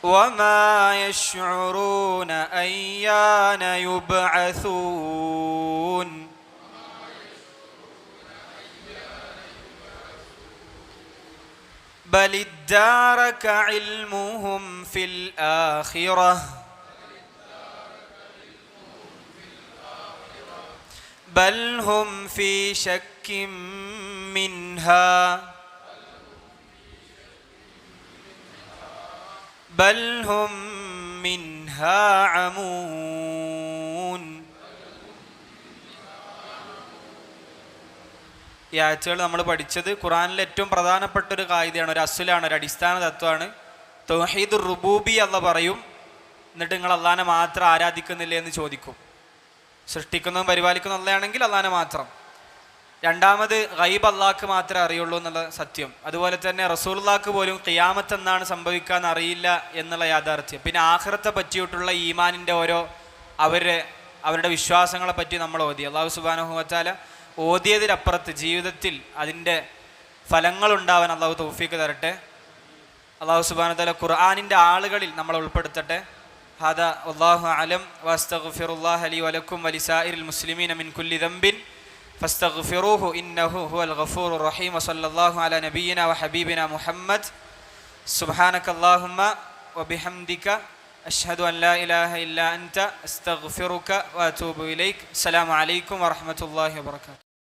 وما يشعرون أيان يبعثون. بل ادارك علمهم في الآخرة بل هم في شك منها بل هم منها عمون. ഈ ആഴ്ചകൾ നമ്മൾ പഠിച്ചത് ഖുറാനിലെ ഏറ്റവും പ്രധാനപ്പെട്ട ഒരു കായികയാണ്, ഒരു അസുലാണ്, ഒരു അടിസ്ഥാന തത്വമാണ്. തൗഹീദുർ റുബൂബി അല്ല പറയും, എന്നിട്ട് നിങ്ങൾ അള്ളാഹനെ മാത്രം ആരാധിക്കുന്നില്ലേ എന്ന് ചോദിക്കും. സൃഷ്ടിക്കുന്നതും പരിപാലിക്കുന്നതും അള്ളയാണെങ്കിൽ അള്ളാഹനെ മാത്രം. രണ്ടാമത് ഗൈബ് അള്ളാഹ്ക്ക് മാത്രമേ അറിയുള്ളൂ എന്നുള്ള സത്യം. അതുപോലെ തന്നെ റസൂലുള്ളാഹിക്ക് പോലും ഖിയാമത്ത് എന്നാണ് സംഭവിക്കാൻ അറിയില്ല എന്നുള്ള യാഥാർത്ഥ്യം. പിന്നെ ആഖിറത്തെ പറ്റിയിട്ടുള്ള ഈമാനിൻ്റെ അവരുടെ വിശ്വാസങ്ങളെ പറ്റി നമ്മൾ ഓതി. അള്ളാഹു സുബ്ഹാനഹു വ തആല ഓതിയതിലപ്പുറത്ത് ജീവിതത്തിൽ അതിൻ്റെ ഫലങ്ങളുണ്ടാവാൻ അള്ളാഹു തൗഫീഖ് തരട്ടെ. അള്ളാഹു സുബ്ഹാനഹു വ തആല ഖുർആനിൻ്റെ ആളുകളിൽ നമ്മൾ ഉൾപ്പെടുത്തട്ടെ. ഹാദാ വല്ലാഹു അലം വഅസ്തഗ്ഫിറുല്ലാഹ ലി വലക്കും വലിസാഇരിൽ മുസ്ലിമീന മിൻ കുല്ലി ദംബിൻ ഫസ്തഗ്ഫിറൂഹു ഇന്നഹു ഹുവൽ ഗഫൂറുർ റഹീം. വസല്ലല്ലാഹു അലാ നബിയിന വഹബീബിന മുഹമ്മദ്. സുബ്ഹാനകല്ലാഹുമ്മ വബിഹംദിക അഷ്ഹദു അൻ ലാ ഇലാഹ ഇല്ലാ അൻത അസ്തഗ്ഫിറുക വഅതൂബു ഇലൈക്. അസ്സലാമു അലൈക്കും വറഹ്മത്തുള്ളാഹി വബറകാതുഹു.